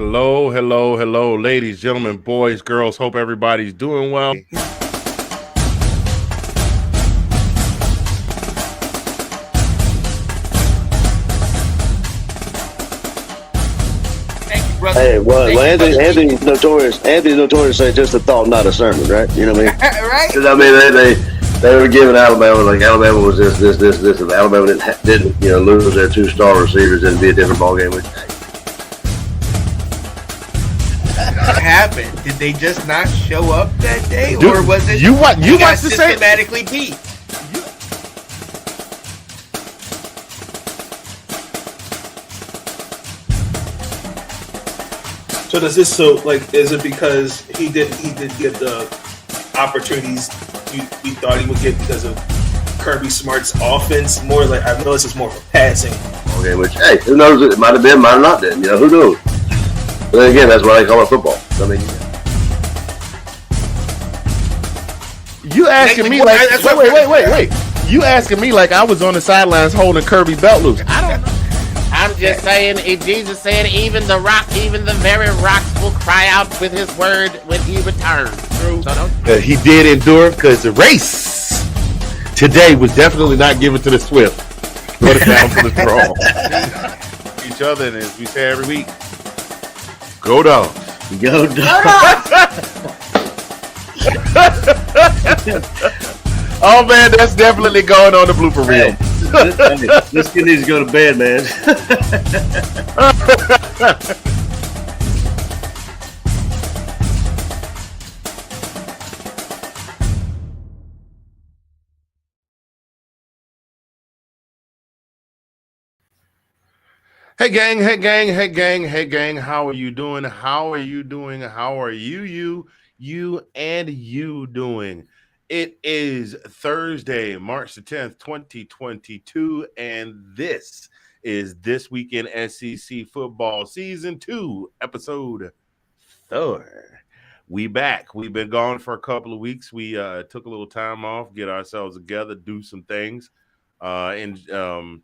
Hello, hello, hello, ladies, gentlemen, boys, girls. Hope everybody's doing well. Thank you, brother. Hey, well, Thank you, brother. Anthony's notorious. Anthony's notorious say just a thought, not a sermon, right? You know what I mean? Right? Because I mean, they were giving Alabama like Alabama was this. If Alabama didn't lose their two-star receivers, it'd be a different ballgame. What happened? Did they just not show up that day, Dude, or was it you got watched to say systematically beat? So is it because he didn't get the opportunities we thought he would get because of Kirby Smart's offense? More like I know this is more of a passing. Okay, which hey, who knows? It might have been, might have not been. Who knows? But then again, that's why they call it football. I mean, you asking me like wait. You asking me like I was on the sidelines holding Kirby belt loose. I don't know. I'm just saying, Jesus said, even the very rocks will cry out with his word when he returns. True. So He did endure because the race today was definitely not given to the swift, but it's down to the strong. Each other, and as we say every week, go dogs. go dog. Oh man, that's definitely going on the blooper reel. This kid needs to go to bed, man. Hey gang, hey gang, hey gang, hey gang. How are you doing? How are you doing? How are you doing? It is Thursday, March the 10th, 2022, and this is This Week in SEC Football Season 2, Episode 4. We back. We've been gone for a couple of weeks. We took a little time off, get ourselves together, do some things, and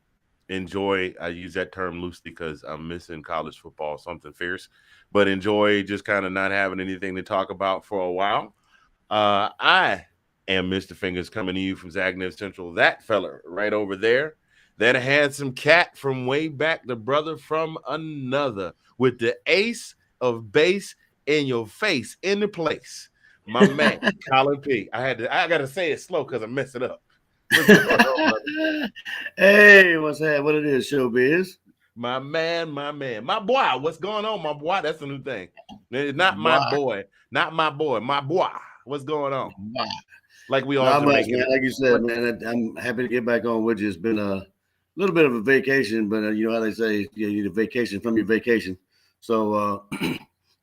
enjoy. I use that term loosely because I'm missing college football, something fierce, but enjoy just kind of not having anything to talk about for a while. I am Mr. Fingers coming to you from Zagnif Central. That fella right over there, that handsome cat from way back, the brother from another, with the ace of base in your face, in the place. My man, Colin P. I gotta say it slow because I mess it up. Hey, what's that? What it is, showbiz? My man, my boy. What's going on, my boy? That's a new thing. It's not my boy, my boy. What's going on? Like we all Not much, Jamaican. man. Like you said, man, I'm happy to get back on with you. It's been a little bit of a vacation, but you know how they say you need a vacation from your vacation. So,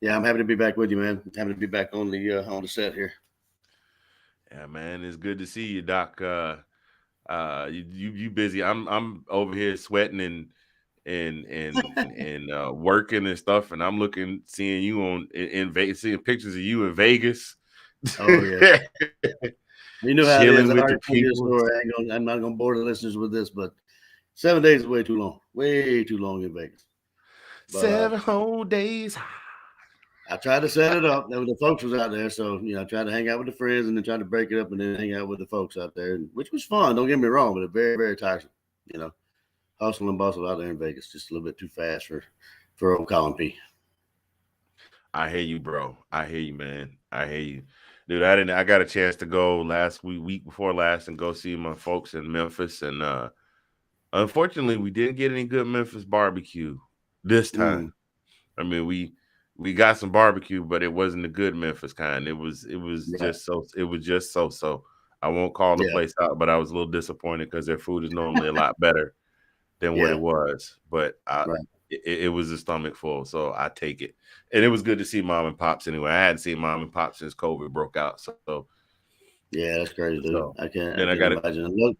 yeah, I'm happy to be back with you, man. Happy to be back on the set here. Yeah, man, it's good to see you, Doc. You busy? I'm over here sweating and working and stuff, and I'm seeing you in Vegas, seeing pictures of you in Vegas. Oh yeah. You know how it is. Chilling with the people. I'm not gonna bore the listeners with this, but 7 days is way too long. Way too long in Vegas. But, 7 whole days. I tried to set it up. The folks was out there, so I tried to hang out with the friends and then tried to break it up and then hang out with the folks out there, which was fun. Don't get me wrong, but it's very, very tiresome. Hustle and bustle out there in Vegas, just a little bit too fast for old Colin P. I hear you, bro. I hear you, man. I hear you. Dude, I got a chance to go last week before last and go see my folks in Memphis. And unfortunately, we didn't get any good Memphis barbecue this time. I mean, we got some barbecue, but it wasn't the good Memphis kind. It was just so. I won't call the place out, but I was a little disappointed because their food is normally a lot better than what it was. But it was a stomach full, so I take it. And it was good to see mom and pops anyway. I hadn't seen mom and pops since COVID broke out. So yeah, that's crazy, dude. So, I can't imagine.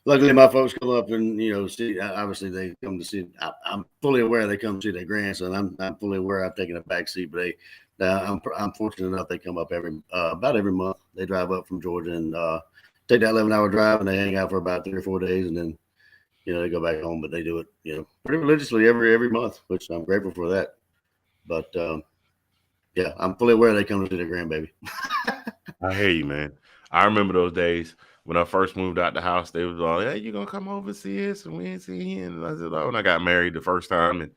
Luckily, my folks come up and see. Obviously, they come to see. I'm fully aware they come to see their grandson. I'm fully aware I've taken a back seat, but I'm fortunate enough they come up about every month. They drive up from Georgia and take that 11-hour drive, and they hang out for about 3 or 4 days, and then they go back home. But they do it pretty religiously every month, which I'm grateful for that. But yeah, I'm fully aware they come to see their grandbaby. I hear you, man. I remember those days when I first moved out the house. They was all, "Hey, you gonna come over and see us?" And we ain't seen him. And I said, "Oh," and I got married the first time, and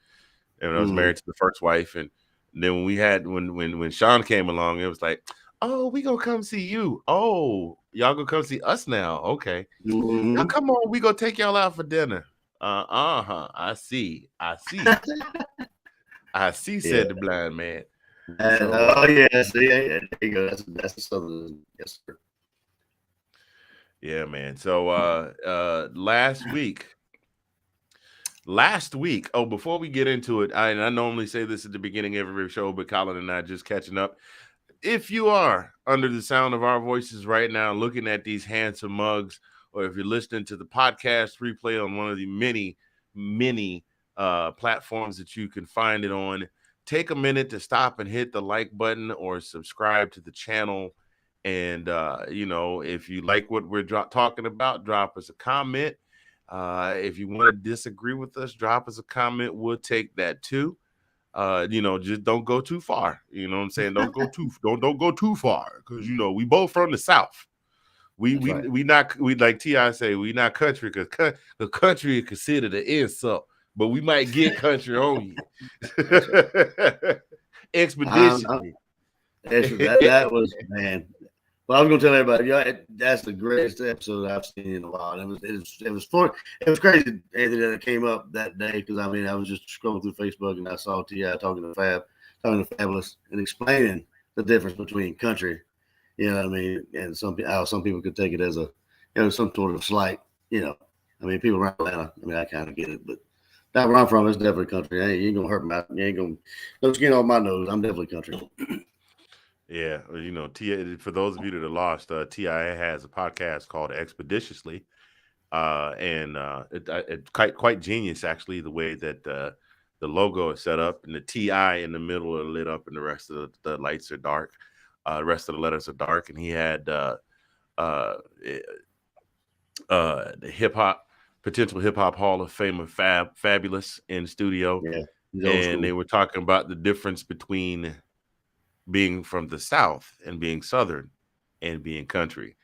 I was married to the first wife, and then when we had when Sean came along, it was like, "Oh, we gonna come see you. Oh, y'all gonna come see us now? Okay, now come on, we gonna take y'all out for dinner." I see. I see. Said the blind man. Oh yeah, see, there you go. That's the Southern. Yes, sir. Yeah, man. So last week, oh, before we get into it, I normally say this at the beginning of every show, but Colin and I just catching up. If you are under the sound of our voices right now, looking at these handsome mugs, or if you're listening to the podcast replay on one of the many platforms that you can find it on, take a minute to stop and hit the like button or subscribe to the channel. And, if you like what we're talking about, drop us a comment. If you want to disagree with us, drop us a comment. We'll take that too. Just don't go too far. You know what I'm saying? Don't go too far, because we both from the South. We like T.I. say, we not country, because the country is considered an insult, but we might get country on you. Expeditionally. That was, man. Well, I was gonna tell everybody, that's the greatest episode I've seen in a while. It was fun. It was crazy, Anthony, that it came up that day, because I was just scrolling through Facebook and I saw T.I. talking to Fabulous, and explaining the difference between country, and how some people could take it as some sort of slight, people around Atlanta, I kind of get it, but not where I'm from, it's definitely country. You ain't gonna hurt my, you ain't gonna no skin off my nose. I'm definitely country. Yeah, T.I., for those of you that are lost, T.I. has a podcast called Expeditiously, and it's quite genius, actually, the way that the logo is set up, and the T.I. in the middle are lit up, and the rest of the lights are dark. The rest of the letters are dark, and he had the potential hip hop Hall of Famer Fabulous in studio, and they were talking about the difference between being from the South and being Southern and being country.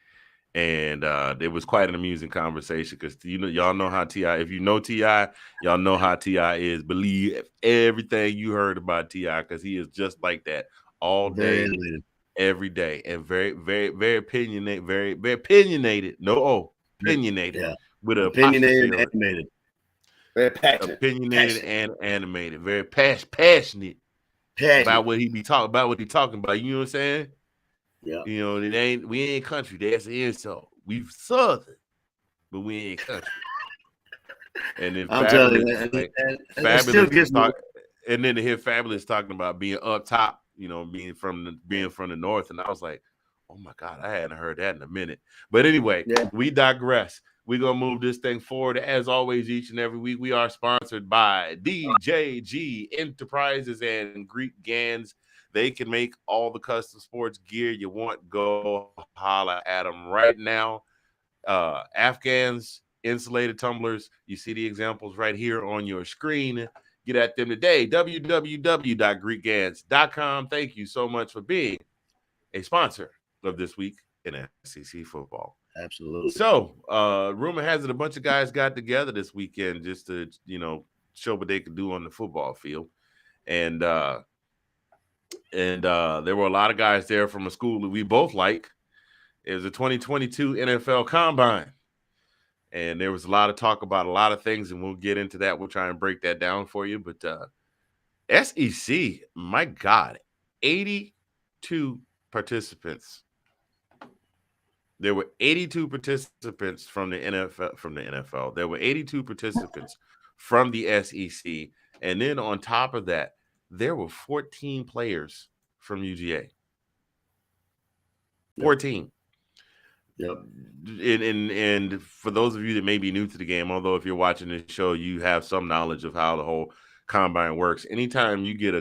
And it was quite an amusing conversation, because y'all know how T.I., if you know T.I., y'all know how T.I. is. Believe everything you heard about T.I., because he is just like that all day, every day, and very, very, very opinionated, very, very opinionated. Opinionated. Yeah. With a opinionated and animated. Very passionate. Opinionated and animated. Very passionate. About what he talking about. You know what I'm saying? Yeah. We ain't country. That's the insult. We Southern, but we ain't country. And then I'm telling you, Fabulous and then to hear Fabulous talking about being up top, being from the North, and I was like, oh my God, I hadn't heard that in a minute. But anyway, we digress. We're going to move this thing forward. As always, each and every week, we are sponsored by DJG Enterprises and Greek Gans. They can make all the custom sports gear you want. Go holla at them right now. Afghans, insulated tumblers. You see the examples right here on your screen. Get at them today. www.greekgans.com. Thank you so much for being a sponsor of This Week in SEC Football. Absolutely. So, rumor has it a bunch of guys got together this weekend just to, show what they could do on the football field. And there were a lot of guys there from a school that we both like. It was a 2022 NFL Combine. And there was a lot of talk about a lot of things, and we'll get into that. We'll try and break that down for you. But SEC, my God, 82 participants. There were 82 participants from the NFL. There were 82 participants from the SEC. And then on top of that, there were 14 players from UGA. 14. Yep. And for those of you that may be new to the game, although if you're watching this show, you have some knowledge of how the whole combine works. Anytime you get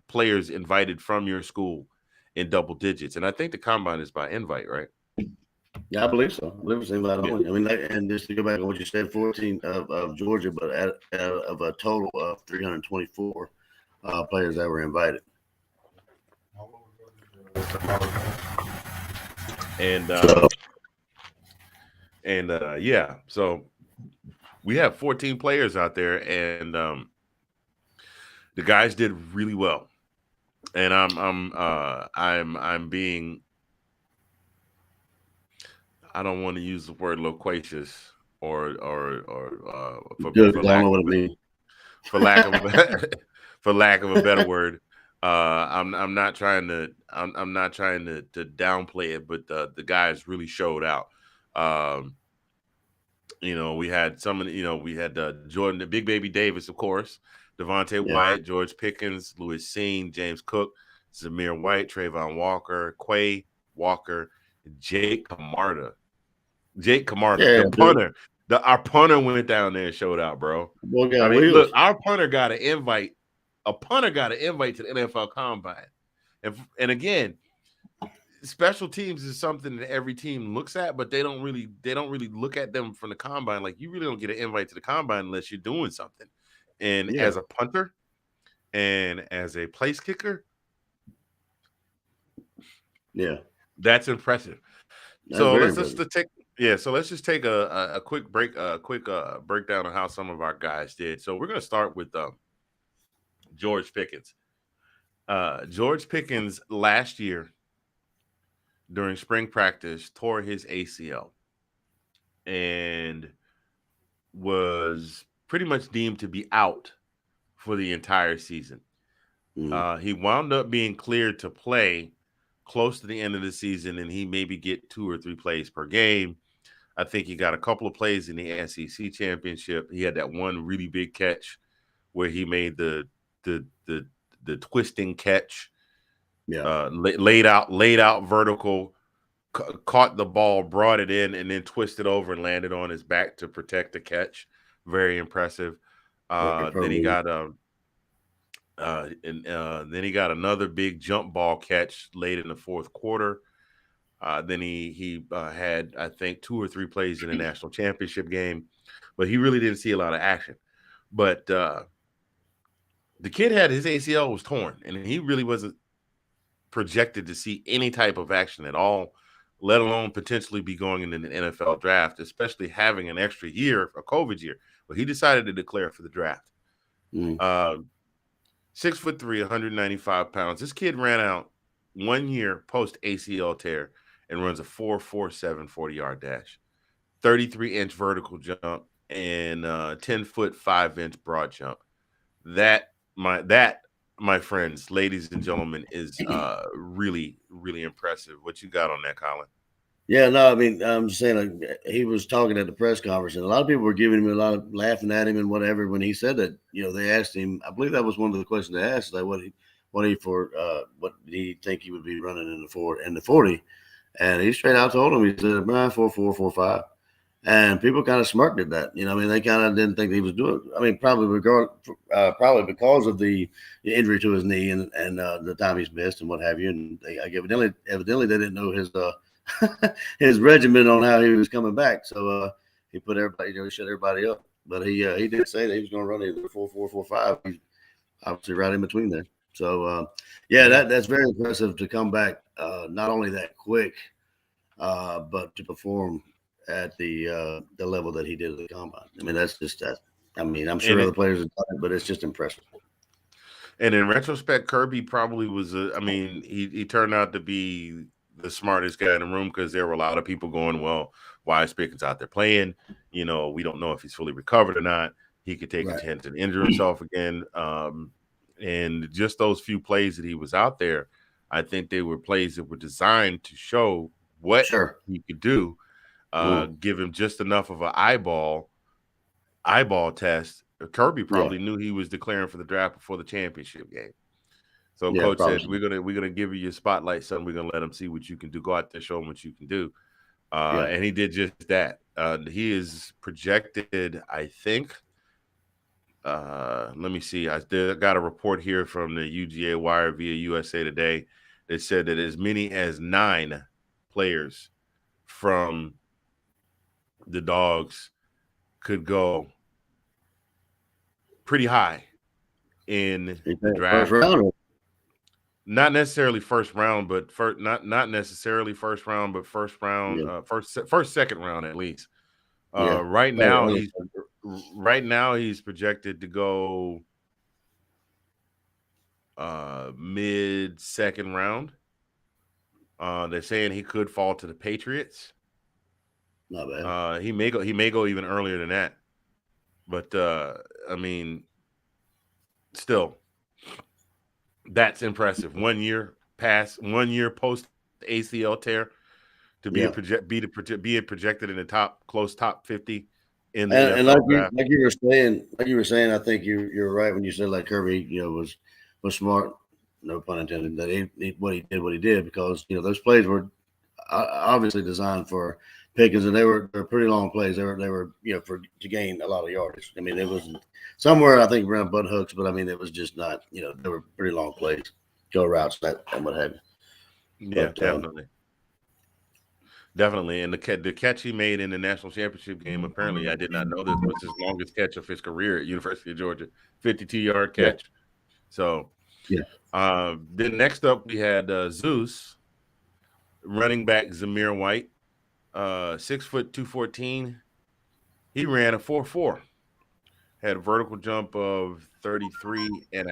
players invited from your school in double digits, and I think the combine is by invite, right? Yeah, I believe so. I believe it's invite only. And just to go back on what you said, 14 of Georgia, but of a total of 324 players that were invited. Yeah, so we have 14 players out there, and the guys did really well. And I'm being, I don't want to use the word loquacious or for Good, I lack don't know of what it means. for lack of for lack of a better word. I'm not trying to downplay it, but the guys really showed out. We had we had Jordan, the Big Baby Davis, of course, Devontae White, George Pickens, Louis Seen, James Cook, Zamir White, Trayvon Walker, Quay Walker, Jake Camarda, the punter. Our punter went down there and showed out, bro. I mean, look, our punter got an invite. A punter got an invite to the NFL Combine, and again, special teams is something that every team looks at, but they don't really look at them from the Combine. Like, you really don't get an invite to the Combine unless you're doing something. And as a punter and as a place kicker, that's impressive. So let's just take a quick break, breakdown of how some of our guys did. So we're gonna start with George Pickens. George Pickens last year during spring practice tore his ACL and was pretty much deemed to be out for the entire season. He wound up being cleared to play close to the end of the season, and he maybe get 2 or 3 plays per game. I think he got a couple of plays in the SEC championship. He had that one really big catch where he made the twisting catch. Laid out vertical, caught the ball, brought it in, and then twisted over and landed on his back to protect the catch. Very impressive. Then he got another big jump ball catch late in the fourth quarter. Then he had, I think, 2 or 3 plays in the national championship game, but he really didn't see a lot of action. But the kid had his ACL was torn, and he really wasn't projected to see any type of action at all, let alone potentially be going into the NFL draft, especially having an extra year, a COVID year. But he decided to declare for the draft. 6'3", 195 pounds. This kid ran out 1 year post ACL tear and runs a 4.47 40-yard dash, 33-inch vertical jump, and 10-foot 5-inch broad jump. That, my friends, ladies and gentlemen, is really, really impressive. What you got on that, Colin? Yeah, no, I mean, I'm just saying, he was talking at the press conference, and a lot of people were giving him a lot of laughing at him and whatever when he said that. They asked him. I believe that was one of the questions they asked, like, what did he think he would be running in the 40? And he straight out told him, he said, 4.4, 4.5. And people kind of smirked at that. They kind of didn't think he was doing it. I mean, probably because of the injury to his knee and the time he's missed and what have you. And evidently they didn't know his regimen on how he was coming back. So he put everybody, shut everybody up. But he did say that he was going to run either 4.4, 4.5. He's obviously right in between there. So that's very impressive to come back not only that quick, but to perform at the level that he did at the Combine. I mean, that's just that. I mean, I'm sure other players have done it, but it's just impressive. And in retrospect, Kirby probably was he turned out to be the smartest guy in the room, because there were a lot of people going, well, why is Pickens out there playing? We don't know if he's fully recovered or not. He could take a chance and injure himself again. And just those few plays that he was out there, I think they were plays that were designed to show what he could do. Give him just enough of an eyeball test. Kirby probably knew he was declaring for the draft before the championship game. So Coach said, we're gonna give you your spotlight, son. We're gonna let him see what you can do. Go out there, show him what you can do. And he did just that. He is projected, I think. Let me see. I got a report here from the UGA Wire via USA Today that said that as many as 9 players from the Dogs could go pretty high in You the think draft. first round? Not necessarily first round, but not necessarily first round, but first round, Yeah. first second round at least. Yeah. Right Oh, now he's projected to go mid second round. They're saying he could fall to the Patriots. not bad. He may go even earlier than that. But I mean, still, that's impressive. 1 year post ACL tear to be Yeah. being projected in the top 50 in the And NFL draft. like you were saying, I think you're right when you said like Kirby, was smart, no pun intended, that what he did, because those plays were obviously designed for Pickens, and they were pretty long plays. They were to gain a lot of yardage. I mean, it wasn't somewhere I think around butt hooks, but I mean it was just not. They were pretty long plays, go routes that and what have you. Yeah, But, definitely. And the catch he made in the national championship game, apparently I did not know this, was his longest catch of his career at University of Georgia, 52-yard catch. Yeah. So Yeah. Then next up we had Zeus, running back Zamir White, 6 foot 214. He ran a 4.4. Had a vertical jump of 33 and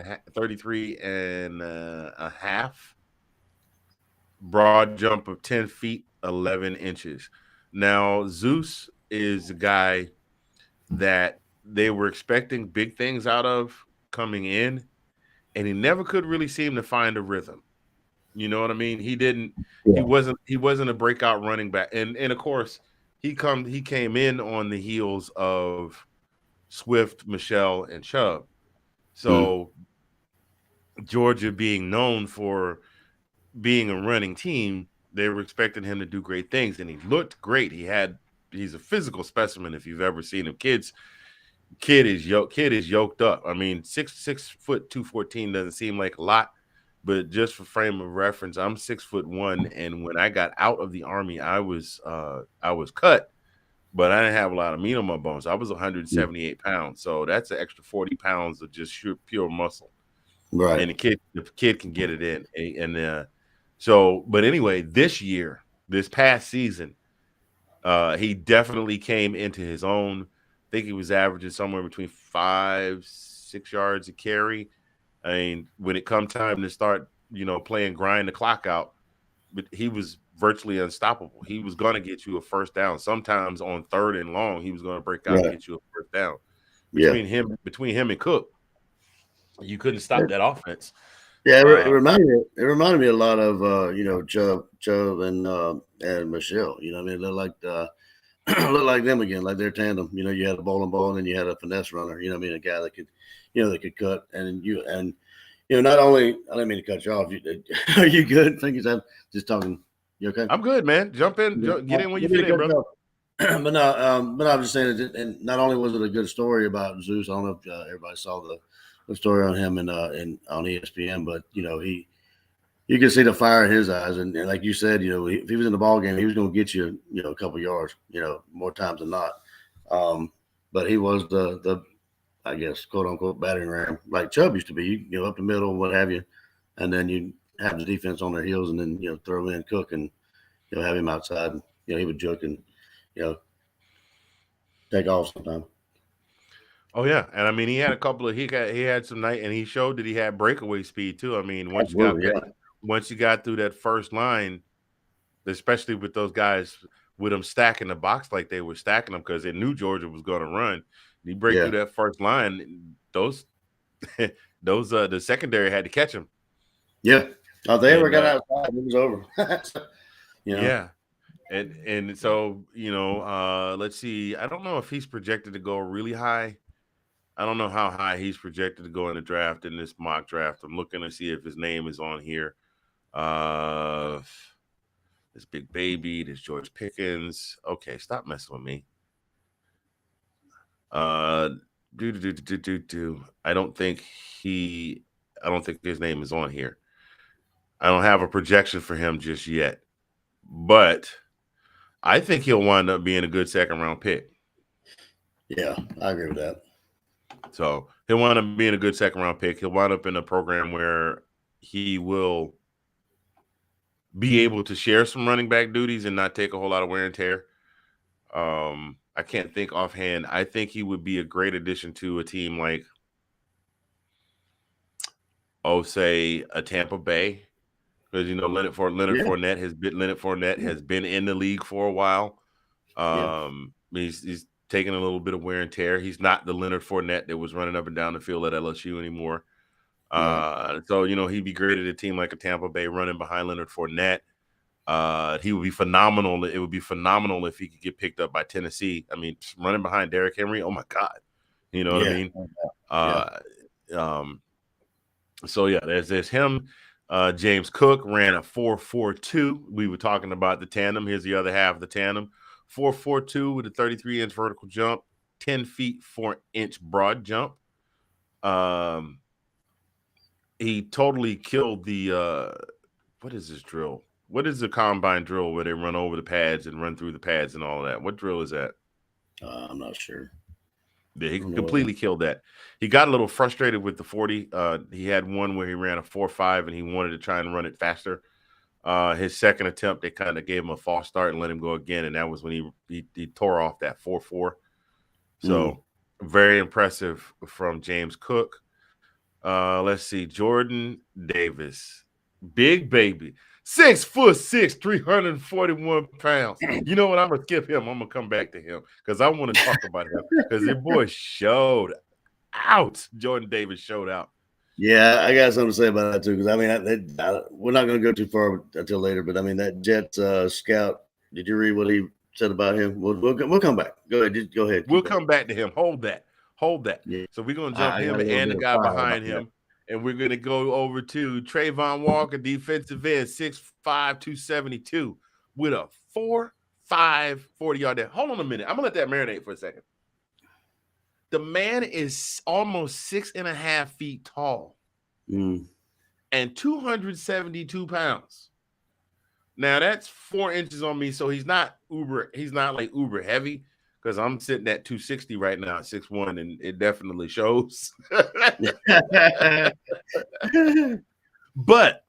a half. Broad jump of 10 feet, 11 inches. Now, Zeus is a guy that they were expecting big things out of coming in, and he never could really seem to find a rhythm. You know what I mean? He didn't. Yeah. He wasn't a breakout running back, and of course he came in on the heels of Swift, Michelle, and Chubb. So Georgia being known for being a running team, they were expecting him to do great things, and he looked great. He's a physical specimen if you've ever seen him. Kid is yoked up. I mean, 6 foot 214 doesn't seem like a lot, but just for frame of reference, I'm 6'1", and when I got out of the Army, I was cut, but I didn't have a lot of meat on my bones. I was 178 pounds, so that's an extra 40 pounds of just pure muscle. Right. And the kid can get it in, but anyway, this past season, he definitely came into his own. I think he was averaging somewhere between 5-6 yards a carry. I mean, when it come time to start, playing grind the clock out, but he was virtually unstoppable. He was going to get you a first down. Sometimes on 3rd and long, he was going to break out and get you a first down. Between him and Cook, you couldn't stop that offense. Yeah, it reminded me a lot of Chubb and Michelle. I mean, they're like look like them again, like their tandem. You had a bowling ball and then you had a finesse runner. I mean, a guy that could that could cut, and not only, I didn't mean to cut you off. Are you good? Thank you, just talking. You okay? I'm good, man. Jump in, get in when you fit in, bro. But no, but I was just saying that, and not only was it a good story about Zeus. I don't know if everybody saw the story on him and on ESPN, but you can see the fire in his eyes, and like you said, if he was in the ball game, he was going to get you, a couple yards, more times than not. But he was the I guess, quote unquote, battering ram like Chubb used to be. Up the middle, what have you, and then you have the defense on their heels, and then throw in Cook and have him outside. And, he would joke and take off sometimes. Oh yeah, and I mean he had a couple of he had some night, and he showed that he had breakaway speed too. I mean once you got through that first line, especially with those guys with them stacking the box like they were stacking them because they knew Georgia was going to run. You break through that first line, those the secondary had to catch him. Yeah, if they ever got outside, it was over. Yeah. And so, let's see. I don't know if he's projected to go really high. I don't know how high he's projected to go in the draft, in this mock draft. I'm looking to see if his name is on here. This Big Baby, this George Pickens. Okay, stop messing with me. I don't think his name is on here. I don't have a projection for him just yet. But I think he'll wind up being a good second round pick. Yeah, I agree with that. So he'll wind up being a good second round pick. He'll wind up in a program where he will be able to share some running back duties and not take a whole lot of wear and tear. I can't think offhand. I think he would be a great addition to a team like, say a Tampa Bay, because Leonard Fournette has been in the league for a while. He's taking a little bit of wear and tear. He's not the Leonard Fournette that was running up and down the field at LSU anymore. So he'd be great at a team like a Tampa Bay running behind Leonard Fournette. He would be phenomenal. It would be phenomenal if he could get picked up by Tennessee. I mean, running behind Derrick Henry. Oh my God, you know what I mean? So yeah, there's him. James Cook ran a 4.42. We were talking about the tandem. Here's the other half of the tandem: 4.42 with a 33-inch vertical jump, 10 feet 4-inch broad jump. He totally killed the what is this drill? What is the combine drill where they run over the pads and run through the pads and all that? What drill is that? I'm not sure. Yeah, he completely killed that. He got a little frustrated with the 40. He had one where he ran a 4.5 and he wanted to try and run it faster. His second attempt, they kind of gave him a false start and let him go again, and that was when he tore off that 4.4. So very impressive from James Cook. Let's see, Jordan Davis, big baby, 6'6", 341 pounds. You know what? I'm gonna skip him. I'm gonna come back to him because I want to talk about him because the boy showed out. Jordan Davis showed out. Yeah, I got something to say about that too. Because I mean, we're not going to go too far until later. But I mean, that Jets scout. Did you read what he said about him? We'll come back. Go ahead. Go ahead. We'll come back to him. Hold that. Yeah. So we're gonna jump him and the guy behind him, and we're gonna go over to Trayvon Walker, defensive end, 6'5", 272, with a 4.5 40-yard dash. Hold on a minute. I'm gonna let that marinate for a second. The man is almost 6.5 feet tall and 272 pounds. Now that's 4 inches on me, so he's not like uber heavy, because I'm sitting at 260 right now at 6'1", and it definitely shows. But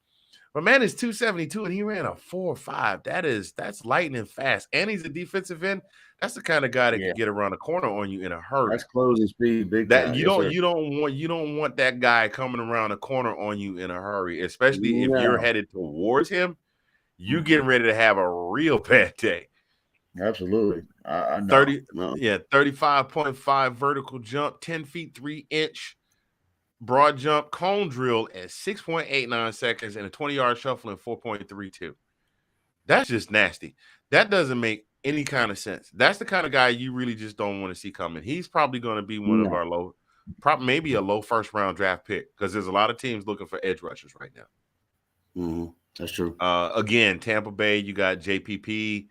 my man is 272 and he ran a 4.5. That's lightning fast. And he's a defensive end. That's the kind of guy that can get around the corner on you in a hurry. That's closing speed, big that time. you don't want that guy coming around the corner on you in a hurry, especially if you're headed towards him. You getting ready to have a real bad day. Absolutely. 35.5 vertical jump, 10 feet 3-inch broad jump, cone drill at 6.89 seconds, and a 20-yard shuffle in 4.32. That's just nasty. That doesn't make any kind of sense. That's the kind of guy you really just don't want to see coming. He's probably going to be one of our maybe a low first-round draft pick, because there's a lot of teams looking for edge rushers right now. That's true. Again, Tampa Bay, you got JPP.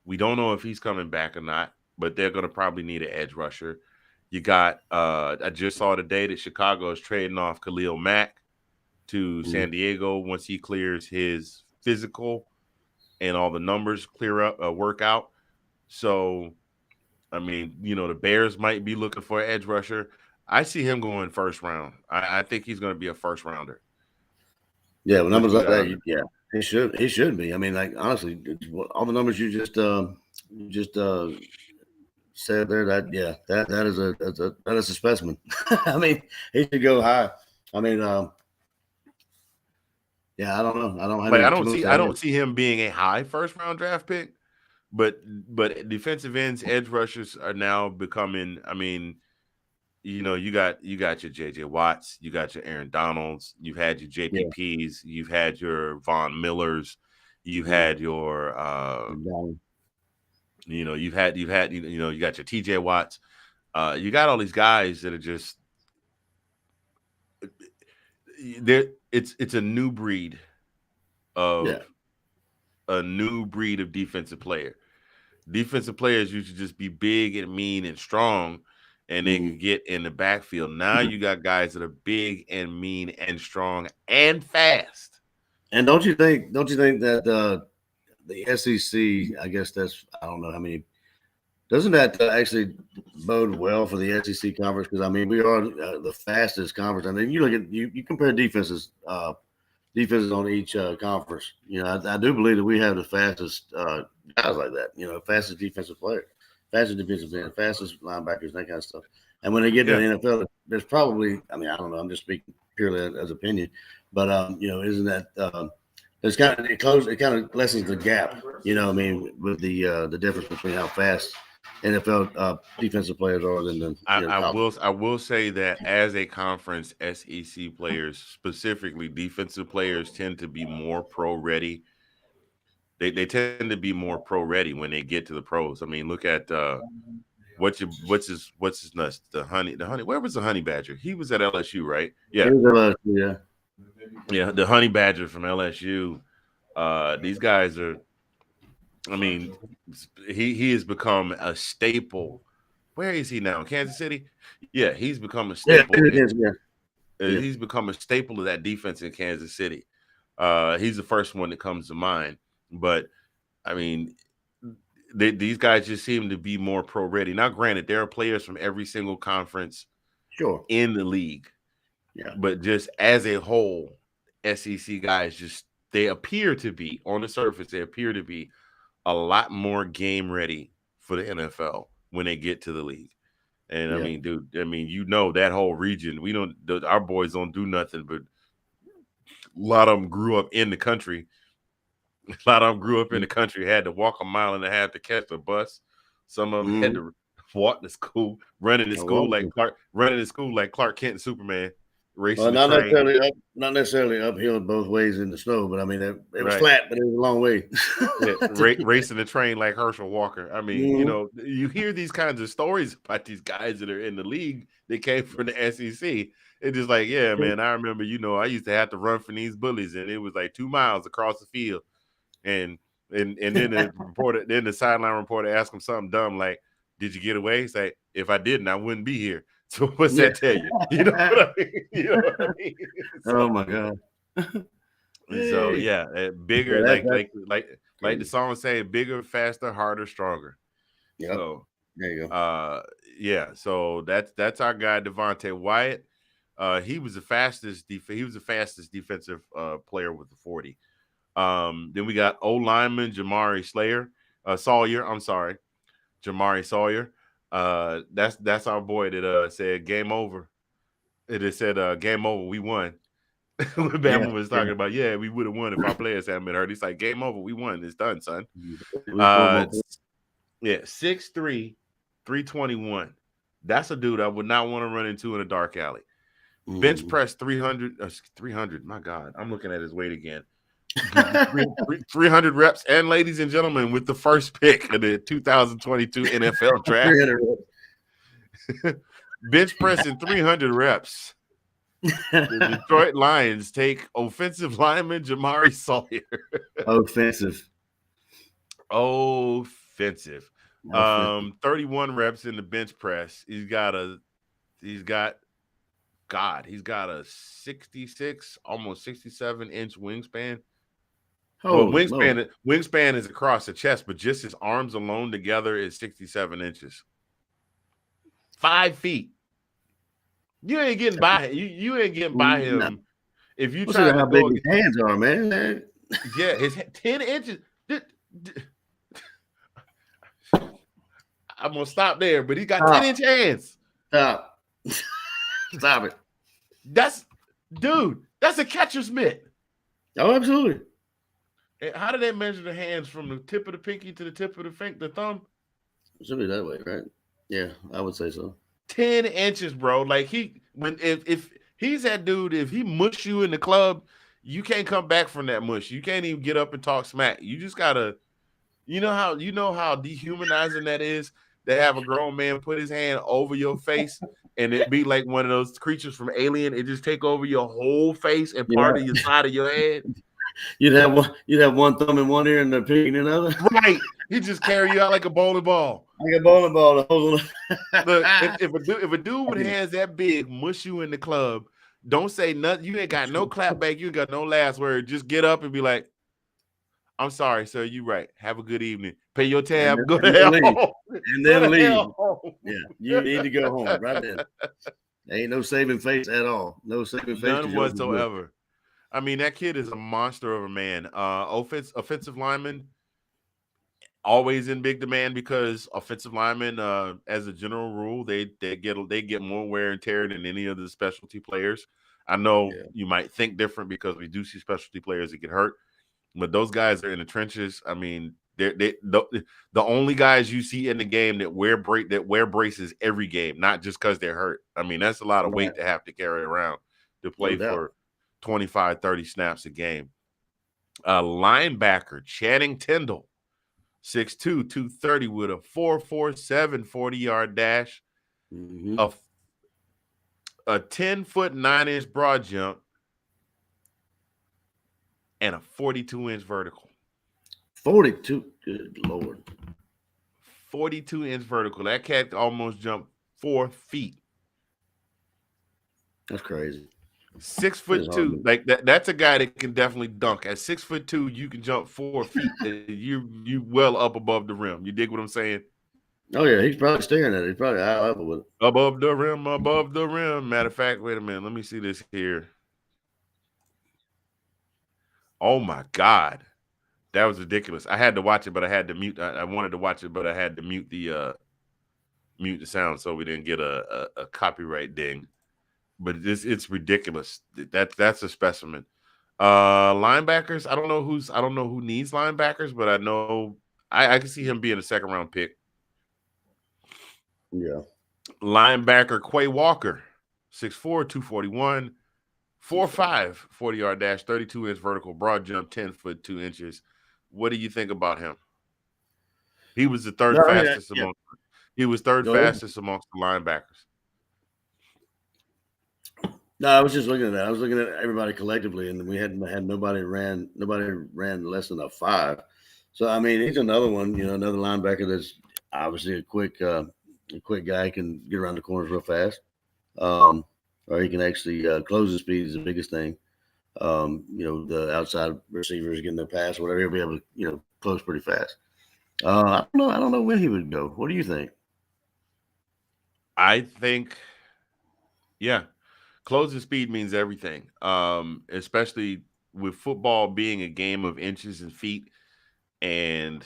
We don't know if he's coming back or not, but they're going to probably need an edge rusher. You got I just saw today that Chicago is trading off Khalil Mack to San Diego once he clears his physical and all the numbers work out. So, I mean, the Bears might be looking for an edge rusher. I see him going first round. I think he's going to be a first rounder. Yeah, with numbers like that, he should be. I mean, like, honestly, all the numbers you just said there, that is a specimen. I mean, he should go high. I mean, I don't know. I don't see him being a high first round draft pick, but defensive ends, edge rushers are now becoming. I mean, you got your JJ Watts, you got your Aaron Donalds, you've had your JPPs, you've had your Von Millers, you've had your you got your TJ Watts. You got all these guys that are just there. It's a new breed of defensive player. Defensive players used to just be big and mean and strong, and they can get in the backfield. Now you got guys that are big and mean and strong and fast. And don't you think that the SEC, I guess I don't know how many, Doesn't that actually bode well for the SEC conference? Because I mean, we are the fastest conference. I mean, you look at you compare defenses on each conference. You know, I do believe that we have the fastest guys like that. You know, fastest defensive player, fastest defensive end, fastest linebackers, that kind of stuff. And when they get to the NFL, there's probably, I mean, I don't know. I'm just speaking purely as opinion, but you know, isn't that it's kind of it kind of lessens the gap. You know, what I mean, with the difference between how fast NFL defensive players are than the. I will say that as a conference, SEC players, specifically defensive players, tend to be more pro ready. They tend to be more pro ready when they get to the pros. I mean, look at what's his nuts? The honey. Where was the honey badger? He was at LSU, right? Yeah, yeah. The honey badger from LSU. These guys are. I mean, he has become a staple. Where is he now? Kansas City? Yeah, he's become a staple. He's become a staple of that defense in Kansas City. He's the first one that comes to mind. But, I mean, these guys just seem to be more pro-ready. Now, granted, there are players from every single conference in the league. Yeah. But just as a whole, SEC guys they appear to be, on the surface, they appear to be a lot more game ready for the NFL when they get to the league. And I mean, dude, you know, that whole region, our boys don't do nothing, but a lot of them grew up in the country. A lot of them grew up in the country, had to walk a mile and a half to catch the bus. Some of them had to walk to school, running to school like Clark Kent and Superman. Not necessarily uphill both ways in the snow, but I mean it was flat, but it was a long way. Racing the train like Herschel Walker. I mean, you know, you hear these kinds of stories about these guys that are in the league that came from the SEC. It's just like, yeah, man, I remember, you know, I used to have to run from these bullies, and it was like 2 miles across the field, and then the sideline reporter asked him something dumb like, "Did you get away?" He's like, "If I didn't, I wouldn't be here." So what's that tell you? You know what I mean? You know what I mean? Oh my God. So yeah, bigger, like the song saying, bigger, faster, harder, stronger. Yeah. So there you go. So that's our guy Devontae Wyatt. He was the fastest defensive player with the 40. Then we got O lineman Jamari Sawyer. I'm sorry, Jamari Sawyer. That's our boy that said game over. It said game over, we won. When Bama was talking about, we would have won if our players hadn't been hurt. He's like, game over, we won. It's done, son. 6'3", 321. That's a dude I would not want to run into in a dark alley. Bench press 300. My God, I'm looking at his weight again. 300 reps, and ladies and gentlemen, with the first pick of the 2022 NFL draft, bench pressing 300 reps. The Detroit Lions take offensive lineman Jamari Sawyer. Offensive. 31 reps in the bench press. He's got a 66, almost 67 inch wingspan. Wingspan is across the chest, but just his arms alone together is 67 inches. 5 feet. You ain't getting by. You ain't getting by him. No. If you try to how big his hands are, man. Yeah, his 10 inches. I'm gonna stop there, but he got 10-inch hands. Stop it. That's a catcher's mitt. Oh, absolutely. How do they measure the hands from the tip of the pinky to the tip of the thumb? It should be that way, right? Yeah, I would say so. 10 inches, bro. Like if he's that dude, if he mush you in the club, you can't come back from that mush. You can't even get up and talk smack. You just gotta, you know how dehumanizing that is to have a grown man put his hand over your face and it be like one of those creatures from Alien. It just take over your whole face and part of your side of your head. You'd have one thumb in one ear and the pinky in another. Right. He just carry you out like a bowling ball. Like a bowling ball. Look, if a dude with hands that big mush you in the club, don't say nothing. You ain't got no clap back. You ain't got no last word. Just get up and be like, I'm sorry, sir. You're right. Have a good evening. Pay your And tab. then, Go to and then hell leave. home. And Go then to leave. hell home. Yeah, you need to go home right then. Ain't no saving face at all. No saving face. None whatsoever. I mean, that kid is a monster of a man. Offensive lineman, always in big demand because offensive linemen, as a general rule, they get more wear and tear than any of the specialty players. I know you might think different because we do see specialty players that get hurt, but those guys are in the trenches. I mean, the only guys you see in the game that wear braces every game, not just because they're hurt. I mean, that's a lot of weight to have to carry around to play for 25, 30 snaps a game. Linebacker Channing Tindall, 6'2", 230 with a 4.47 40-yard dash, a 10-foot 9-inch broad jump, and a 42-inch vertical. 42, good Lord. 42-inch vertical. That cat almost jumped 4 feet. That's crazy. 6'2", like that's a guy that can definitely dunk. At 6'2", you can jump 4 feet. You well up above the rim. You dig what I'm saying? Oh yeah, he's probably staring at it. He's probably eye level with it. Above the rim, above the rim. Matter of fact, wait a minute. Let me see this here. Oh my God, that was ridiculous. I had to watch it, but I had to mute. I wanted to watch it, but I had to mute the sound so we didn't get a copyright ding. But it's ridiculous. That's a specimen. Linebackers. I don't know who needs linebackers, but I know I can see him being a second round pick. Yeah. Linebacker Quay Walker, 6'4", 241, 4.5 40-yard dash, 32-inch vertical, broad jump, 10 foot 2 inches. What do you think about him? He was the third fastest amongst. He was third fastest amongst the linebackers. No, I was just looking at that. I was looking at everybody collectively, and we had nobody ran less than a 5. So I mean, he's another one, another linebacker that's obviously a quick guy, can get around the corners real fast, or he can actually close his speed is the biggest thing. The outside receivers getting their pass, whatever, he'll be able to close pretty fast. I don't know when he would go. What do you think? I think, closing speed means everything, especially with football being a game of inches and feet, and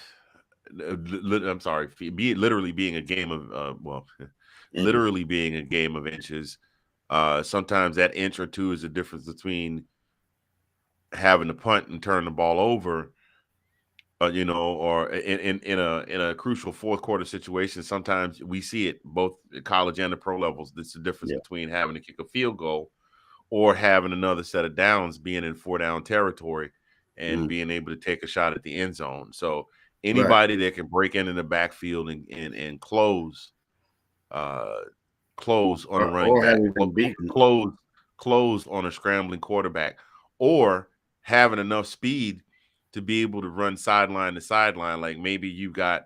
literally being a game of literally being a game of inches. Sometimes that inch or two is the difference between having to punt and turn the ball over, or in a crucial fourth quarter situation. Sometimes we see it both at college and the pro levels. That's the difference between having to kick a field goal or having another set of downs, being in 4-down territory and being able to take a shot at the end zone. So anybody that can break into the backfield and close on a running back, close on a scrambling quarterback, or having enough speed to be able to run sideline to sideline. Like maybe you got,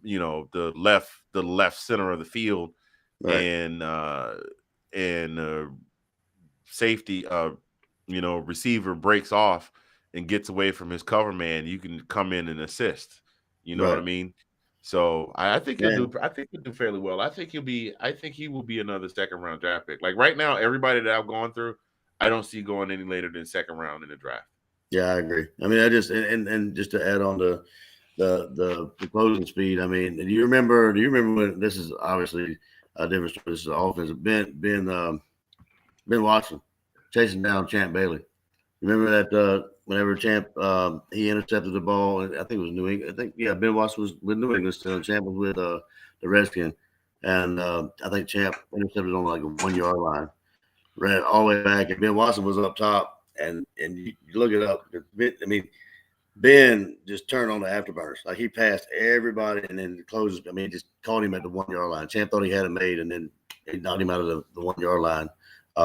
the left center of the field, and safety, receiver breaks off and gets away from his cover man. You can come in and assist. You know what I mean? So I think he'll do. I think he'll do fairly well. I think he will be another second round draft pick. Like right now, everybody that I've gone through, I don't see going any later than second round in the draft. Yeah, I agree. I mean, I just and just to add on to the closing speed. I mean, do you remember when this is obviously a different story? This is offensive. Ben Watson chasing down Champ Bailey. Remember that whenever Champ he intercepted the ball, and I think it was New England. Ben Watson was with New England still, and Champ was with the Redskins. And I think Champ intercepted on like a 1-yard line, ran all the way back, and Ben Watson was up top. And you look it up. I mean, Ben just turned on the afterburners. Like he passed everybody and then closes. I mean, just caught him at the 1-yard line. Champ thought he had it made, and then he knocked him out of the 1-yard line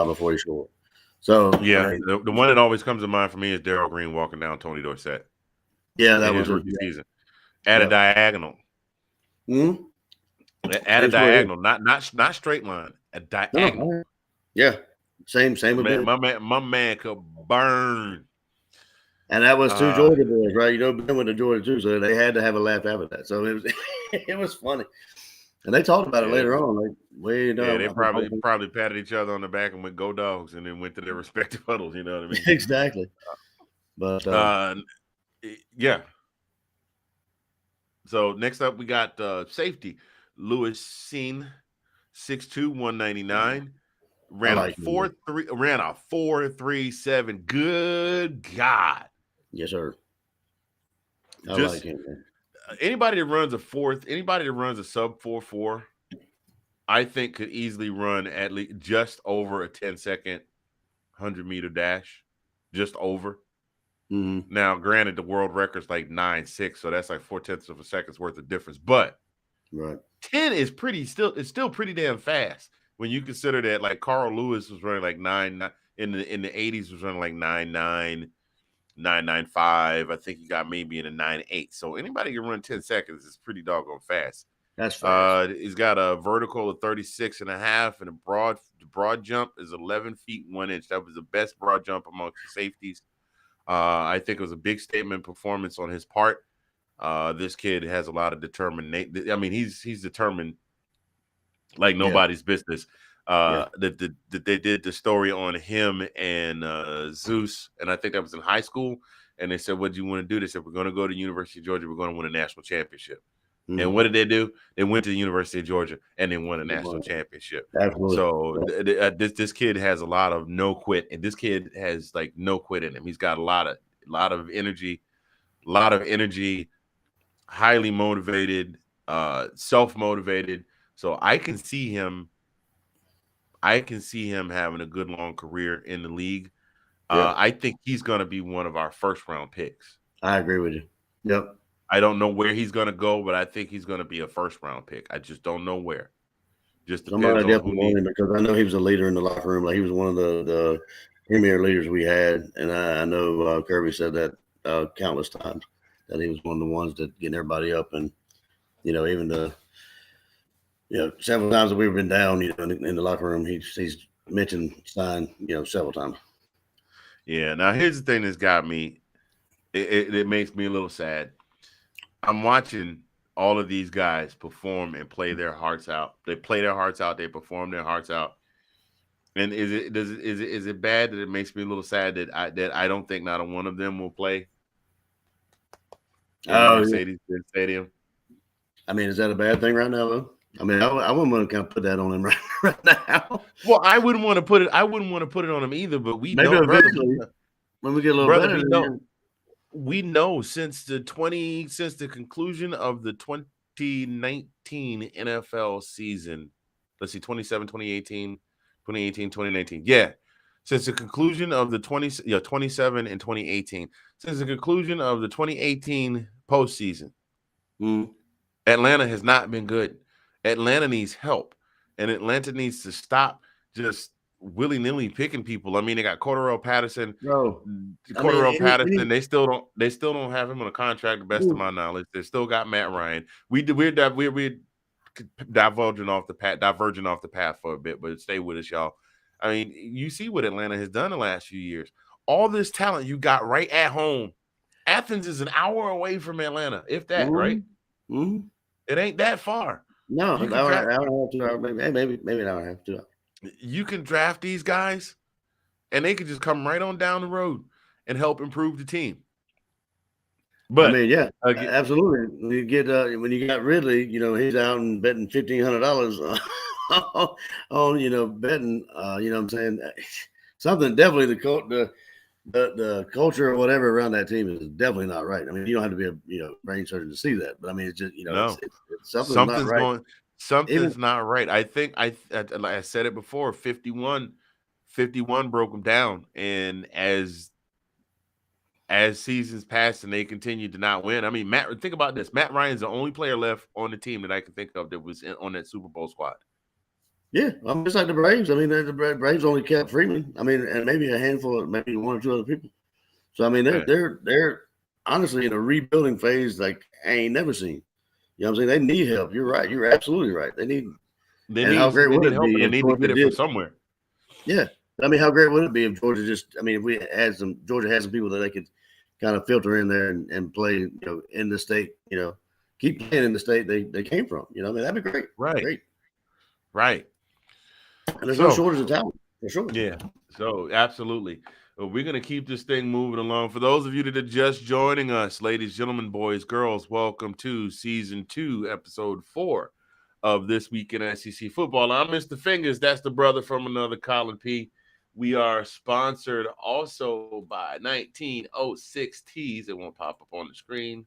before he scored. So the one that always comes to mind for me is Darrell Green walking down Tony Dorsett. Yeah, that was rookie season. At a diagonal. Mm-hmm. At a diagonal, not straight line. A diagonal. No. Yeah. Same with my man could burn. And that was two Georgia boys, right? You know, Ben went to Georgia too, so they had to have a laugh after that. So it was it was funny. And they talked about it later on. Like, they probably patted each other on the back and went "Go Dogs" and then went to their respective huddles. You know what I mean? Exactly. But yeah. So next up, we got safety Lewis Cine, 6'2", 199. Ran a 4.37. Good God. Yes, sir. I like him, man. Anybody that runs a sub 4.4, I think could easily run at least just over a 10-second 100-meter dash, just over. Mm-hmm. Now, granted, the world record's like 9.6, so that's like 0.4 of a second's worth of difference. But 10 is it's still pretty damn fast when you consider that like Carl Lewis was running like 9 in the 80s, was running like 9.9. 9.95. I think he got maybe in a 9.8. So anybody can run 10 seconds is pretty doggone fast. That's fast. He's got a vertical of 36.5 and a broad jump is 11 feet 1 inch. That was the best broad jump amongst the safeties. I think it was a big statement performance on his part. This kid has a lot of determination. I mean, he's determined like nobody's business. That they did the story on him and Zeus, and I think that was in high school. And they said, "What do you want to do?" They said, "We're going to go to the University of Georgia. We're going to win a national championship." Mm-hmm. And what did they do? They went to the University of Georgia and they won a national championship. Absolutely. So this kid has a lot of no quit, and this kid has like no quit in him. He's got a lot of energy, highly motivated, self-motivated. So I can see him having a good long career in the league. I think he's going to be one of our first-round picks. I agree with you. Yep. I don't know where he's going to go, but I think he's going to be a first-round pick. I just don't know where. Just depends on who needs him, because I know he was a leader in the locker room. Like he was one of the premier leaders we had, and I know Kirby said that countless times that he was one of the ones that getting everybody up, and even several times that we've been down, in the locker room, he's mentioned Stein, several times. Yeah. Now here's the thing that's got me. It makes me a little sad. I'm watching all of these guys perform and play their hearts out. They play their hearts out. They perform their hearts out. And is it bad that it makes me a little sad that I don't think not a one of them will play in Mercedes-Benz Stadium? I mean, is that a bad thing right now, though? I mean, I wouldn't want to kind of put that on him right now. Well, I wouldn't want to put it on him either. But we maybe know, eventually, when we get a little better, we know since the conclusion of the 2019 NFL season. Let's see, 2018, 2019. Yeah. Since the conclusion of the 27 and 2018. Since the conclusion of the 2018 postseason, Atlanta has not been good. Atlanta needs help, and Atlanta needs to stop just willy-nilly picking people. I mean, they got Cordarrelle Patterson. Patterson. They still don't have him on a contract. The best of my knowledge, they still got Matt Ryan. We're diverging off the path for a bit, but stay with us, y'all. I mean, you see what Atlanta has done the last few years. All this talent you got right at home. Athens is an hour away from Atlanta, if that, right? Mm-hmm. It ain't that far. No, I don't have to. Maybe I don't have to. You can draft these guys, and they could just come right on down the road and help improve the team. But I mean, yeah, absolutely. When you got Ridley, he's out and betting $1,500 on betting. You know what I'm saying? Something definitely the culture or whatever around that team is definitely not right. I mean, you don't have to be a brain surgeon to see that, but I mean, it's just something's not right. Something's not right. I think I said it before. 51 broke them down, and as seasons passed and they continued to not win. I mean, think about this. Matt Ryan's the only player left on the team that I can think of that was on that Super Bowl squad. Yeah, just like the Braves. I mean, the Braves only kept Freeman. I mean, and maybe a handful, maybe one or two other people. So I mean, they're honestly in a rebuilding phase like I ain't never seen. You know what I'm saying? They need help. You're right. You're absolutely right. They need help. They need to get it from somewhere. Yeah, I mean, how great would it be if Georgia Georgia had some people that they could kind of filter in there and play, in the state, keep playing in the state they came from. That'd be great. Right. Great. Right. And there's no shortage of talent, for sure. Yeah. So absolutely. Well, we're going to keep this thing moving along. For those of you that are just joining us, ladies, gentlemen, boys, girls, welcome to season 2, episode 4 of This Week in SEC Football. I'm Mr. Fingers. That's the brother from another, Colin P. We are sponsored also by 1906 Tees. It won't pop up on the screen.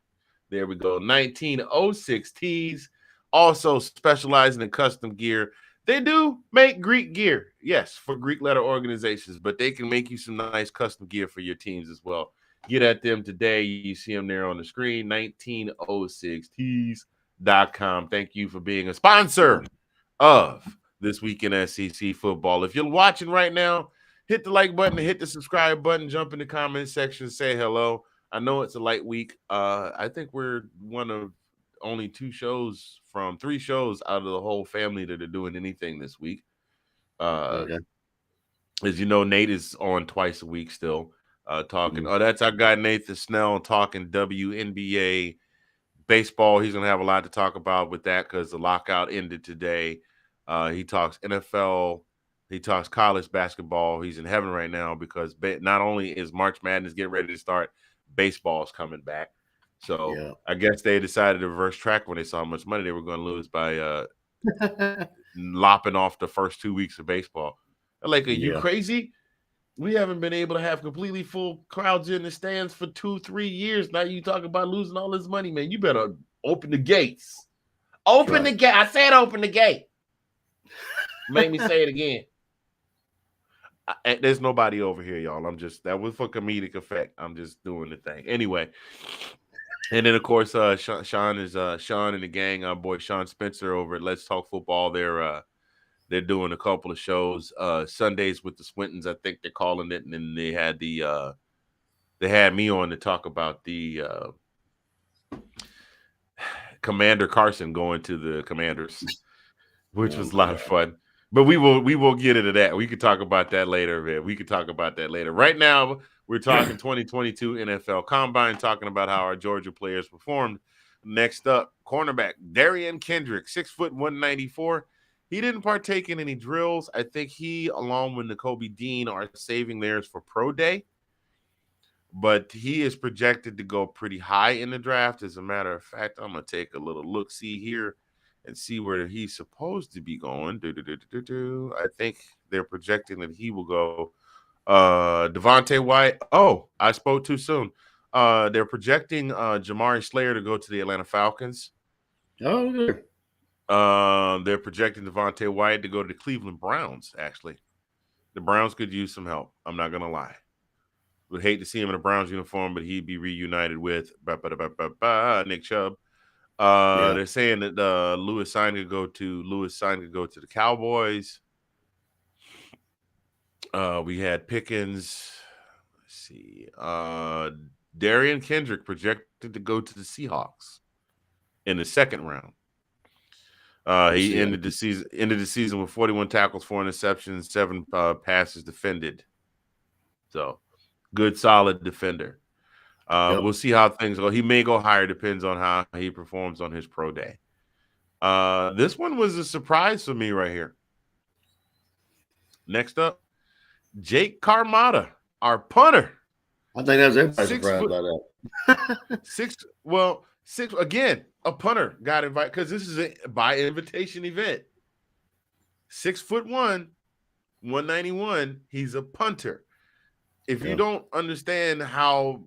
There we go. 1906 Tees, also specializing in custom gear. They do make Greek gear, yes, for Greek letter organizations, but they can make you some nice custom gear for your teams as well. Get at them today. You see them there on the screen, 1906tees.com. Thank you for being a sponsor of This Week in SEC Football. If you're watching right now, hit the like button, hit the subscribe button, jump in the comment section, say hello. I know it's a light week. I think we're one of only 3 shows out of the whole family that are doing anything this week. Okay. As you know, Nate is on twice a week still talking. Oh, that's our guy Nathan Snell talking WNBA baseball. He's going to have a lot to talk about with that because the lockout ended today. He talks NFL. He talks college basketball. He's in heaven right now because not only is March Madness getting ready to start, baseball is coming back. So I guess they decided to reverse track when they saw how much money they were going to lose by lopping off the first 2 weeks of baseball. Like, are you crazy? We haven't been able to have completely full crowds in the stands for 2-3 years. Now you talk about losing all this money, man. You better open the gates. Open the gate. I said open the gate. Make me say it again. There's nobody over here, y'all. That was for comedic effect. I'm just doing the thing. Anyway. And then, of course, Sean and the gang, our boy Sean Spencer over at Let's Talk Football. They're doing a couple of shows, Sundays with the Swintons, I think they're calling it. And then they had me on to talk about the Commander Carson going to the Commanders, which was a lot of fun. But we will get into that. We could talk about that later, man. Right now, we're talking 2022 NFL Combine, talking about how our Georgia players performed. Next up, cornerback Derion Kendrick, 6 foot 194. He didn't partake in any drills. I think he, along with Nakobe Dean, are saving theirs for Pro Day. But he is projected to go pretty high in the draft. As a matter of fact, I'm going to take a little look-see here and see where he's supposed to be going. I think they're projecting that he will go Devontae White. Oh, I spoke too soon. They're projecting Jamari Slayer to go to the Atlanta Falcons. Oh, good. They're projecting Devontae White to go to the Cleveland Browns, actually. The Browns could use some help. I'm not going to lie. Would hate to see him in a Browns uniform, but he'd be reunited with Nick Chubb. They're saying that Lewis Sign could go to the Cowboys. We had Pickens. Let's see. Derion Kendrick projected to go to the Seahawks in the second round. He ended the season with 41 tackles, 4 interceptions, 7 passes defended. So good, solid defender. We'll see how things go. He may go higher, depends on how he performs on his pro day. This one was a surprise for me right here. Next up, Jake Carmada, our punter. I think that's everybody surprised by that. 6 again, a punter got invited because this is a by invitation event. 6'1", 191. He's a punter. If you don't understand how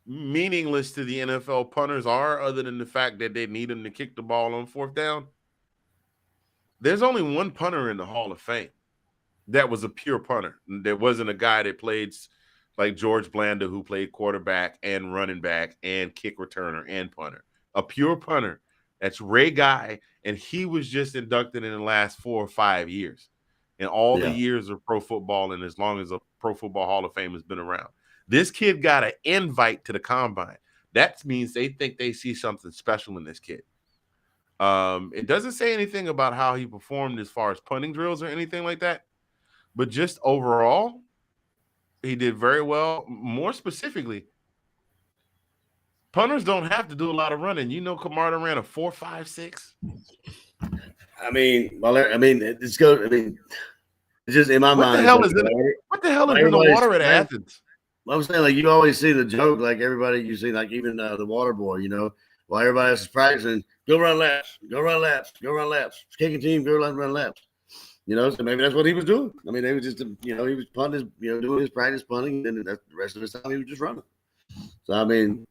meaningless to the NFL punters are, other than the fact that they need them to kick the ball on 4th down, there's only one punter in the Hall of Fame that was a pure punter. There wasn't a guy that played like George Blanda, who played quarterback and running back and kick returner and punter. A pure punter. That's Ray Guy, and he was just inducted in the last 4 or 5 years. In all the years of pro football and as long as a Pro Football Hall of Fame has been around. This kid got an invite to the Combine. That means they think they see something special in this kid. It doesn't say anything about how he performed as far as punting drills or anything like that. But just overall, He did very well. More specifically, punters don't have to do a lot of running. You know, Camarda ran a 4.56. It's good. I mean, it's just in my mind. What the hell is in the water at Athens? I'm saying, like, you always see the joke, like everybody you see, like even the water boy, you know, while everybody else is practicing, go run laps, kicking team, go run laps. You know, so maybe that's what he was doing. I mean, they was just, he was punting, doing his practice punting, and then the rest of his time he was just running. So, I mean,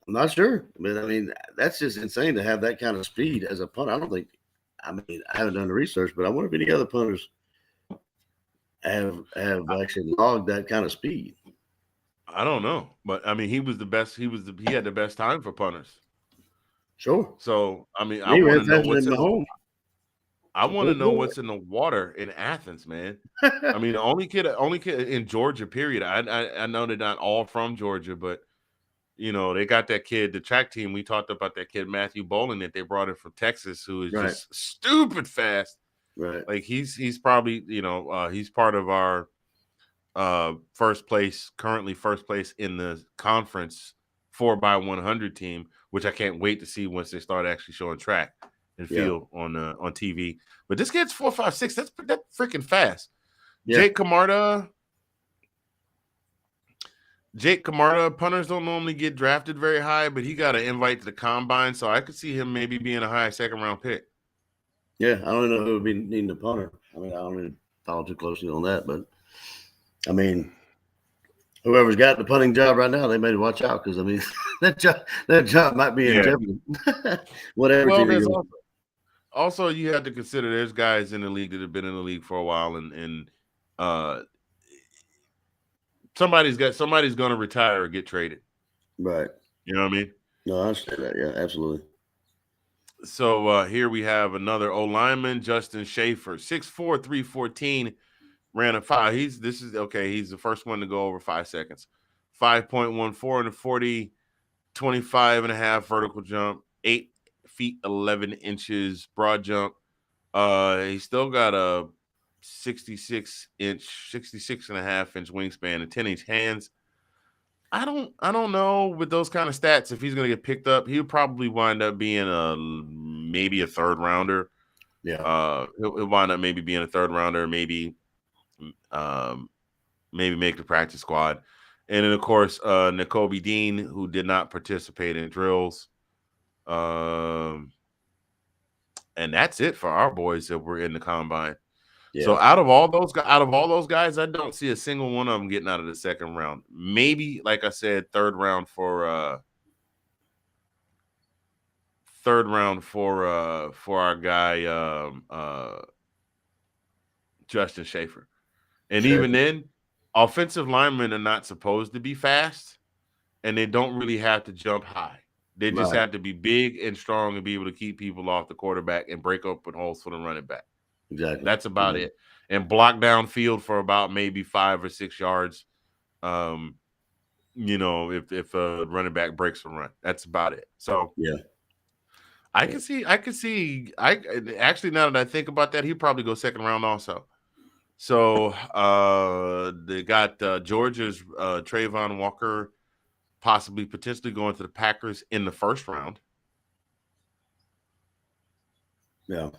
I'm not sure. I mean, that's just insane to have that kind of speed as a punter. I haven't done the research, but I wonder if any other punters have actually logged that kind of speed. I don't know, but I mean, he was the best. He had the best time for punters. Sure. So, I mean, I want to know what's in the home. I want to know what's in the water in Athens, man. I mean, the only kid in Georgia, period. I know they're not all from Georgia, but they got that kid, the track team. We talked about that kid, Matthew Bowling, that they brought in from Texas, who is just stupid fast. Right. Like he's probably, he's part of our currently first place in the conference 4x100 team, which I can't wait to see once they start actually showing track and field on TV. But this kid's 4.56. That's freaking fast. Yeah. Jake Camarda, punters don't normally get drafted very high, but he got an invite to the combine, so I could see him maybe being a high second-round pick. Yeah, I don't know who would be needing a punter. I mean, I don't really follow too closely on that, but I mean, whoever's got the punting job right now, they better watch out because I mean, that job might be in jeopardy. Whatever. Well, also you have to consider there's guys in the league that have been in the league for a while, and somebody's going to retire or get traded. Right. You know what I mean? No, I understand that. Yeah, absolutely. So here we have another O-lineman, Justin Schaefer, 6'4", 314, ran a 5. He's the first one to go over 5 seconds. 5.14 in the 40, 25.5 vertical jump, 8 feet 11 inches broad jump. He still got a 66.5-inch wingspan and 10-inch hands. I don't know with those kind of stats if he's going to get picked up. He'll probably wind up being maybe a third rounder. Yeah. He'll wind up maybe being a third rounder, maybe make the practice squad. And then of course, Nakobe Dean, who did not participate in drills. And that's it for our boys that were in the combine. Yeah. So out of all those guys, I don't see a single one of them getting out of the second round. Maybe, like I said, third round for our guy Justin Schaefer. And even then, offensive linemen are not supposed to be fast, and they don't really have to jump high. They just have to be big and strong and be able to keep people off the quarterback and break open holes for the running back. Exactly. That's about it. And block downfield for about maybe 5 or 6 yards. If a running back breaks a run, that's about it. So yeah, I can see. Actually, now that I think about that, he'd probably go second round also. So they got Georgia's Trayvon Walker potentially going to the Packers in the first round. Yeah.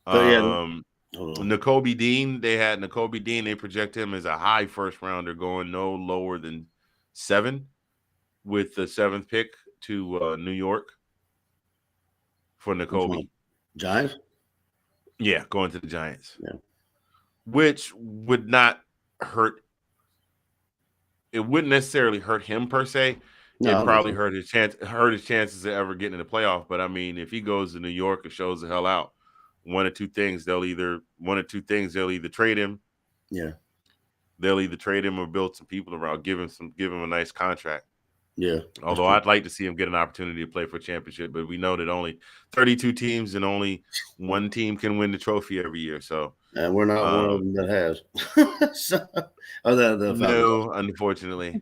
Nakobe Dean, they project him as a high first rounder going no lower than 7 with the 7th pick to New York for Nakobe. Giants? Yeah, going to the Giants. Yeah. Which would not hurt. It wouldn't necessarily hurt him per se. It probably hurt his chances of ever getting in the playoff. But I mean, if he goes to New York and shows the hell out, one of two things they'll either trade him. Yeah. They'll either trade him or build some people around, give him a nice contract. Yeah. Although I'd like to see him get an opportunity to play for a championship, but we know that only 32 teams and only one team can win the trophy every year. So and we're not one of them that has. No, unfortunately.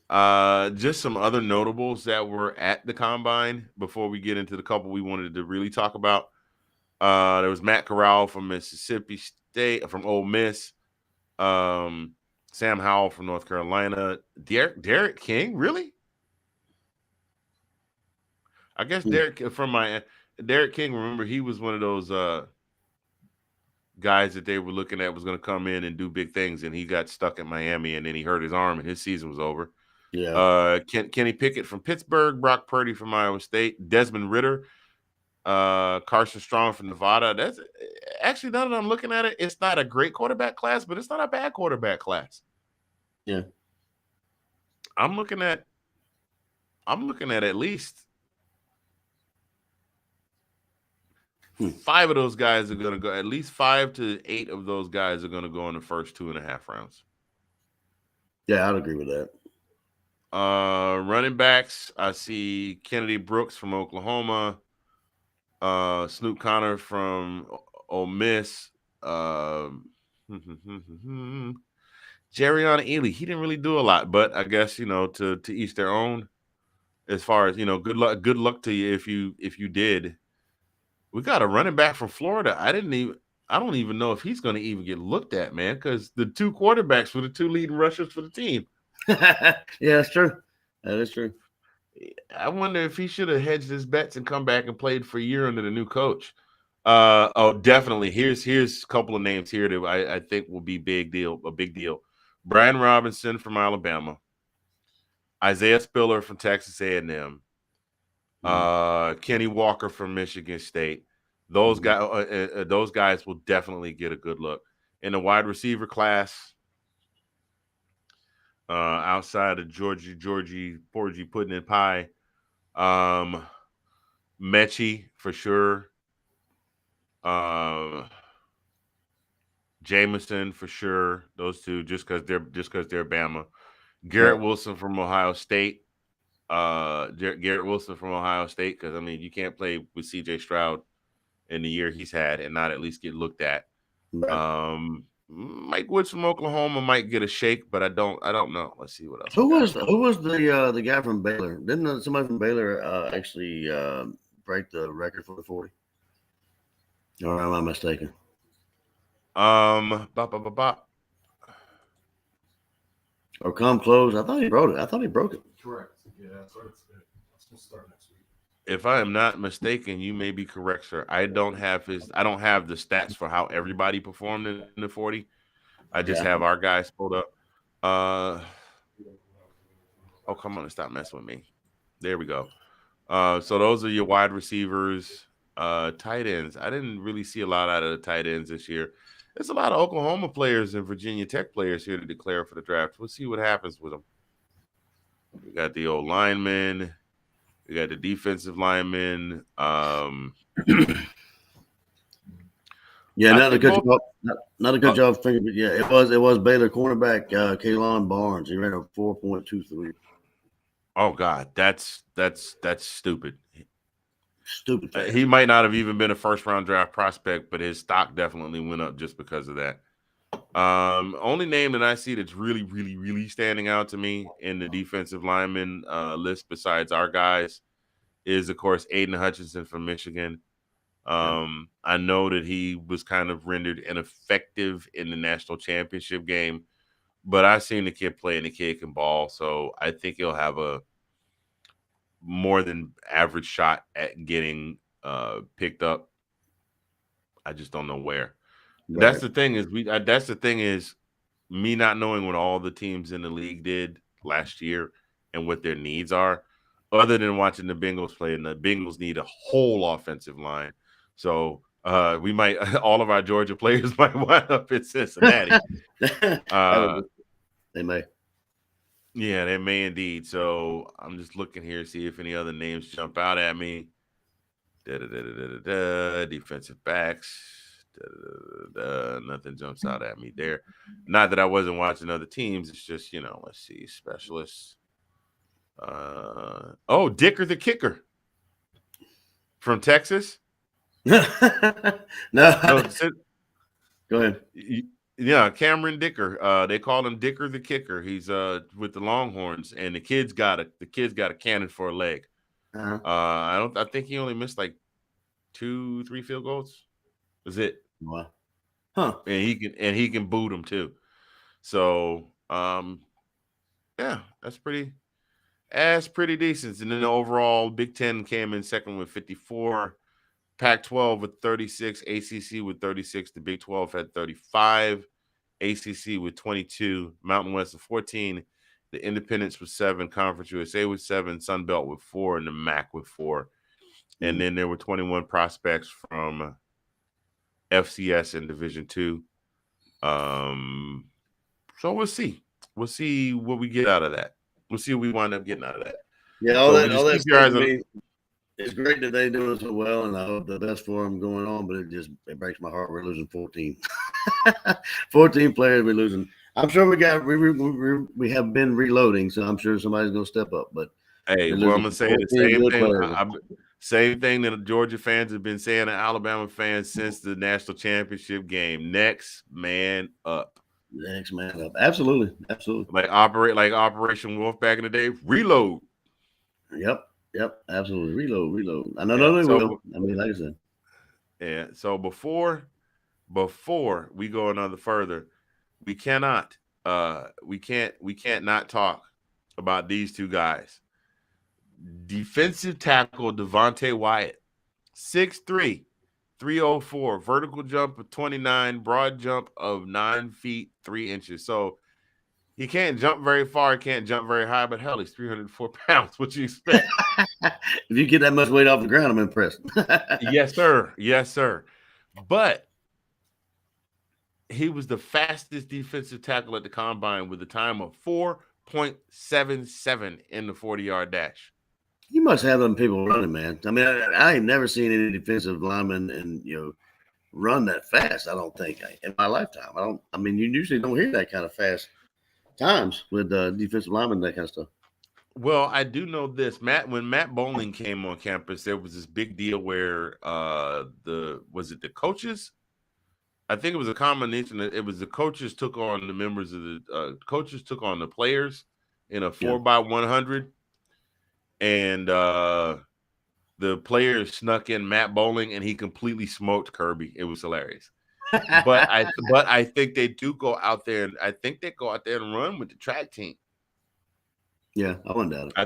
Just some other notables that were at the combine before we get into the couple we wanted to really talk about. There was Matt Corral from Mississippi State, from Ole Miss. Sam Howell from North Carolina. Derek King, really? I guess Derek King. Remember, he was one of those guys that they were looking at was going to come in and do big things, and he got stuck in Miami, and then he hurt his arm, and his season was over. Yeah. Kenny Pickett from Pittsburgh, Brock Purdy from Iowa State, Desmond Ridder, Carson Strong from Nevada. That's actually, now that I'm looking at it, it's not a great quarterback class, but it's not a bad quarterback class. Yeah. I'm looking at least 5 of those guys are going to go. At least 5 to 8 of those guys are going to go in the first 2.5 rounds. Yeah, I'd agree with that. Running backs, I see Kennedy Brooks from Oklahoma, Snoop Connor from Ole Miss, Jerrion Ely. He didn't really do a lot, but I guess to each their own. As far as good luck to you if you did. We got a running back from Florida. I don't even know if he's going to even get looked at, man, because the 2 quarterbacks were the 2 leading rushers for the team. Yeah, that's true. That is true. I wonder if he should have hedged his bets and come back and played for a year under the new coach. Definitely. Here's a couple of names here that I think will be a big deal. Brian Robinson from Alabama, Isaiah Spiller from Texas A&M, Kenny Walker from Michigan State. Those guys will definitely get a good look. In the wide receiver class, outside of Georgie Porgy Pudding and Pie, Mechie for sure, Jameson for sure. Those 2 just because they're Bama. Garrett Wilson from Ohio State. Garrett Wilson from Ohio State, because you can't play with CJ Stroud in the year he's had and not at least get looked at. Right. Mike Woods from Oklahoma might get a shake, but I don't know. Let's see what else. Who was the guy from Baylor? Didn't somebody from Baylor actually break the record for the 40? Or am I mistaken? Or come close. I thought he broke it. Correct. Yeah, that's what it's supposed to start next week. If I am not mistaken, you may be correct, sir. I don't have the stats for how everybody performed in the 40. I just have our guys pulled up. Oh, come on, stop messing with me. There we go. So those are your wide receivers. Tight ends. I didn't really see a lot out of the tight ends this year. There's a lot of Oklahoma players and Virginia Tech players here to declare for the draft. We'll see what happens with them. We got the old linemen. We got the defensive linemen. Yeah, not a good job thinking, but yeah, it was Baylor cornerback Kalon Barnes. He ran a 4.23. Oh God, that's stupid. Stupid. He might not have even been a first-round draft prospect, but his stock definitely went up just because of that. Only name that I see that's really, really, really standing out to me in the defensive lineman list besides our guys is, of course, Aiden Hutchinson from Michigan. I know that he was kind of rendered ineffective in the national championship game, but I've seen the kid play and the kid can ball, so I think he'll have a more than average shot at getting picked up. I just don't know where. Right. That's the thing is me not knowing what all the teams in the league did last year and what their needs are, other than watching the Bengals play, and the Bengals need a whole offensive line. So we might, all of our Georgia players might wind up in Cincinnati. They may. Yeah, they may indeed. So I'm just looking here to see if any other names jump out at me. Defensive backs. Nothing jumps out at me there. Not that I wasn't watching other teams. It's just, let's see, specialists. Dicker the kicker from Texas. No. Go ahead. Yeah, Cameron Dicker. They call him Dicker the kicker. He's with the Longhorns, and the kid's got a cannon for a leg. Uh-huh. I think he only missed like 2-3 field goals. Was it? Wow. Huh. And he can boot them too. So, yeah, that's pretty decent. And then the overall Big Ten came in second with 54, Pac-12 with 36, ACC with 36, the Big 12 had 35, ACC with 22, Mountain West with 14, the Independents with 7, Conference USA with 7, Sun Belt with 4, and the MAC with 4. And then there were 21 prospects from FCS and Division II. So we'll see. We'll see what we get out of that. We'll see what we wind up getting out of that. Yeah, all that stuff to me, it's great that they doing so well, and I hope the best for them going on. But it breaks my heart we're losing 14, 14 players we're losing. I'm sure we have been reloading, so I'm sure somebody's gonna step up. But hey, well, I'm gonna say the same thing. Same thing that the Georgia fans have been saying to Alabama fans since the national championship game. Next man up. Next man up. Absolutely. Like Operation Wolf back in the day. Reload. Yep. Absolutely. Reload. I know they will. I mean, like I said. Yeah. So before we go another further, we can't not talk about these two guys. Defensive tackle Devontae Wyatt, 6'3", 304, vertical jump of 29, broad jump of 9 feet 3 inches. So he can't jump very far, can't jump very high, but hell, he's 304 pounds. What you expect? If you get that much weight off the ground, I'm impressed. Yes, sir. But he was the fastest defensive tackle at the combine with a time of 4.77 in the 40-yard dash. You must have them people running, man. I mean, I ain't never seen any defensive lineman and run that fast. I don't think in my lifetime. I mean, you usually don't hear that kind of fast times with defensive linemen, that kind of stuff. Well, I do know this, Matt. When Matt Bowling came on campus, there was this big deal where the coaches? I think it was a combination. It was the coaches took on the members of the coaches took on the players in a 4x100. And the players snuck in Matt Bowling, and he completely smoked Kirby. It was hilarious. But I think they do go out there, and I think they go out there and run with the track team. Yeah, I wouldn't doubt it. I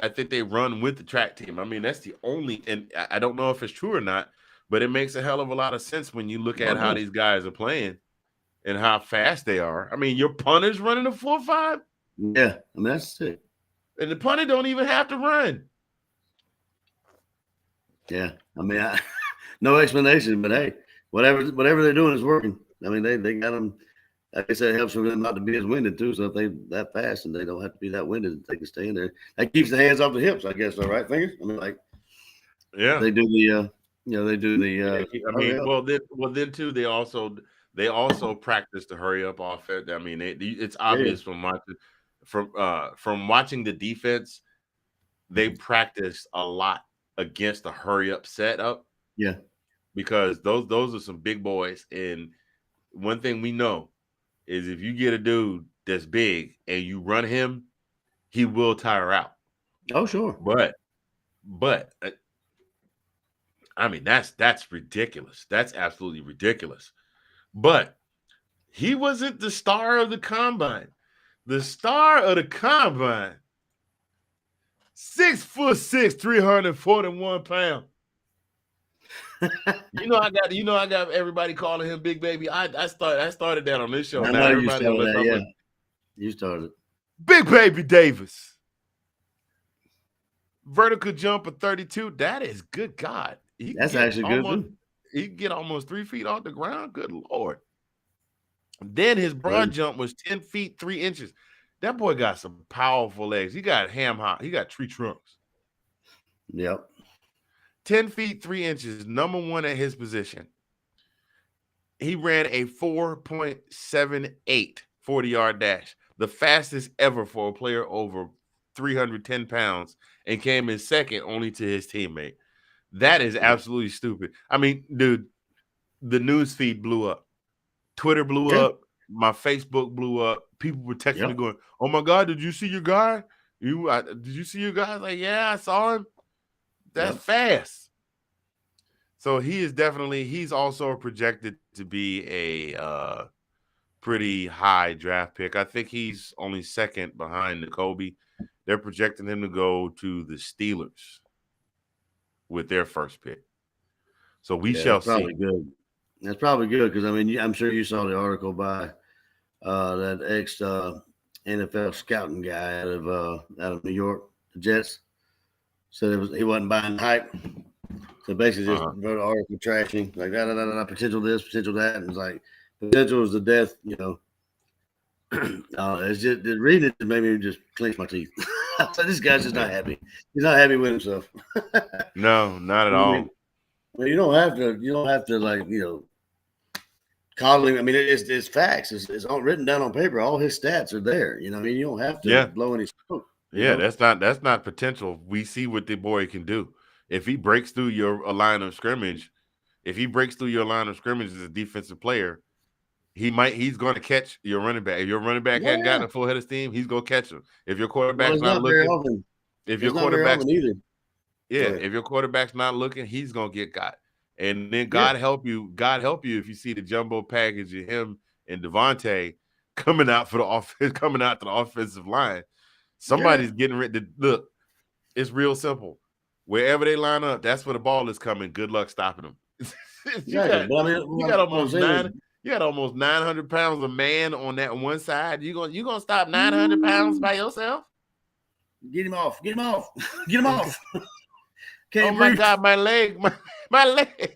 think they run with the track team. I mean, that's the only, and I don't know if it's true or not, but it makes a hell of a lot of sense when you look at how these guys are playing and how fast they are. I mean, your punter's running a 4.5. Yeah, I mean that's sick. And the punter don't even have to run. Yeah, I mean, no explanation, but hey, whatever they're doing is working. I mean, they got them. Like I said, it helps for them not to be as winded too. So if they that fast and they don't have to be that winded, they can stay in there. That keeps the hands off the hips, I guess. All right, fingers. I mean, like, yeah, they do the, they do the. I mean, then too, they also practice the hurry up offense. I mean, it's obvious from watching the defense, they practice a lot against the hurry up setup. Yeah, because those are some big boys, and one thing we know is if you get a dude that's big and you run him, he will tire out. Oh, sure. But I mean, that's ridiculous. That's absolutely ridiculous. But he wasn't the star of the combine. The star of the combine, 6'6", 341 pounds. I got everybody calling him Big Baby. I started that on this show. Now everybody you started. Big Baby Davis. Vertical jump of 32. That is good God. That's actually good too. He can get almost 3 feet off the ground. Good Lord. Then his broad jump was 10 feet 3 inches. That boy got some powerful legs. He got ham hock. He got tree trunks. Yep. 10 feet 3 inches, number one at his position. He ran a 4.78 40-yard dash, the fastest ever for a player over 310 pounds, and came in second only to his teammate. That is absolutely stupid. I mean, dude, the news feed blew up. Twitter blew up. My Facebook blew up. People were texting me going, "Oh my God, did you see your guy? Did you see your guy?" Like, yeah, I saw him. That's fast. So he's also projected to be a pretty high draft pick. I think he's only second behind Nakobe. They're projecting him to go to the Steelers with their first pick. So we shall that's probably see. good. That's probably good because I mean I'm sure you saw the article by that ex NFL scouting guy out of New York, the Jets. Said he wasn't buying hype. So basically just wrote an article trashing like potential this, potential that, and it's like potential is the death, it's just reading it made me just clench my teeth. So this guy's just not happy. He's not happy with himself. No, not at all. Well, you don't have to like, coddling. I mean, it's facts. It's all written down on paper. All his stats are there. You know what I mean? You don't have to blow any smoke. Yeah, that's not potential. We see what the boy can do. If he breaks through your line of scrimmage, as a defensive player, he's going to catch your running back. If your running back hadn't gotten a full head of steam, he's going to catch him. If your quarterback's not looking, if your quarterback's not looking, he's going to get got. And then God help you if you see the jumbo package of him and Devontae coming out to the offensive line. Somebody's getting ready to look. It's real simple. Wherever they line up, that's where the ball is coming. Good luck stopping them. You got almost 900 pounds of man on that one side. You gonna stop 900 pounds by yourself? Get him off. Get him off. Get him off. Can't breathe. My God, my leg. My leg.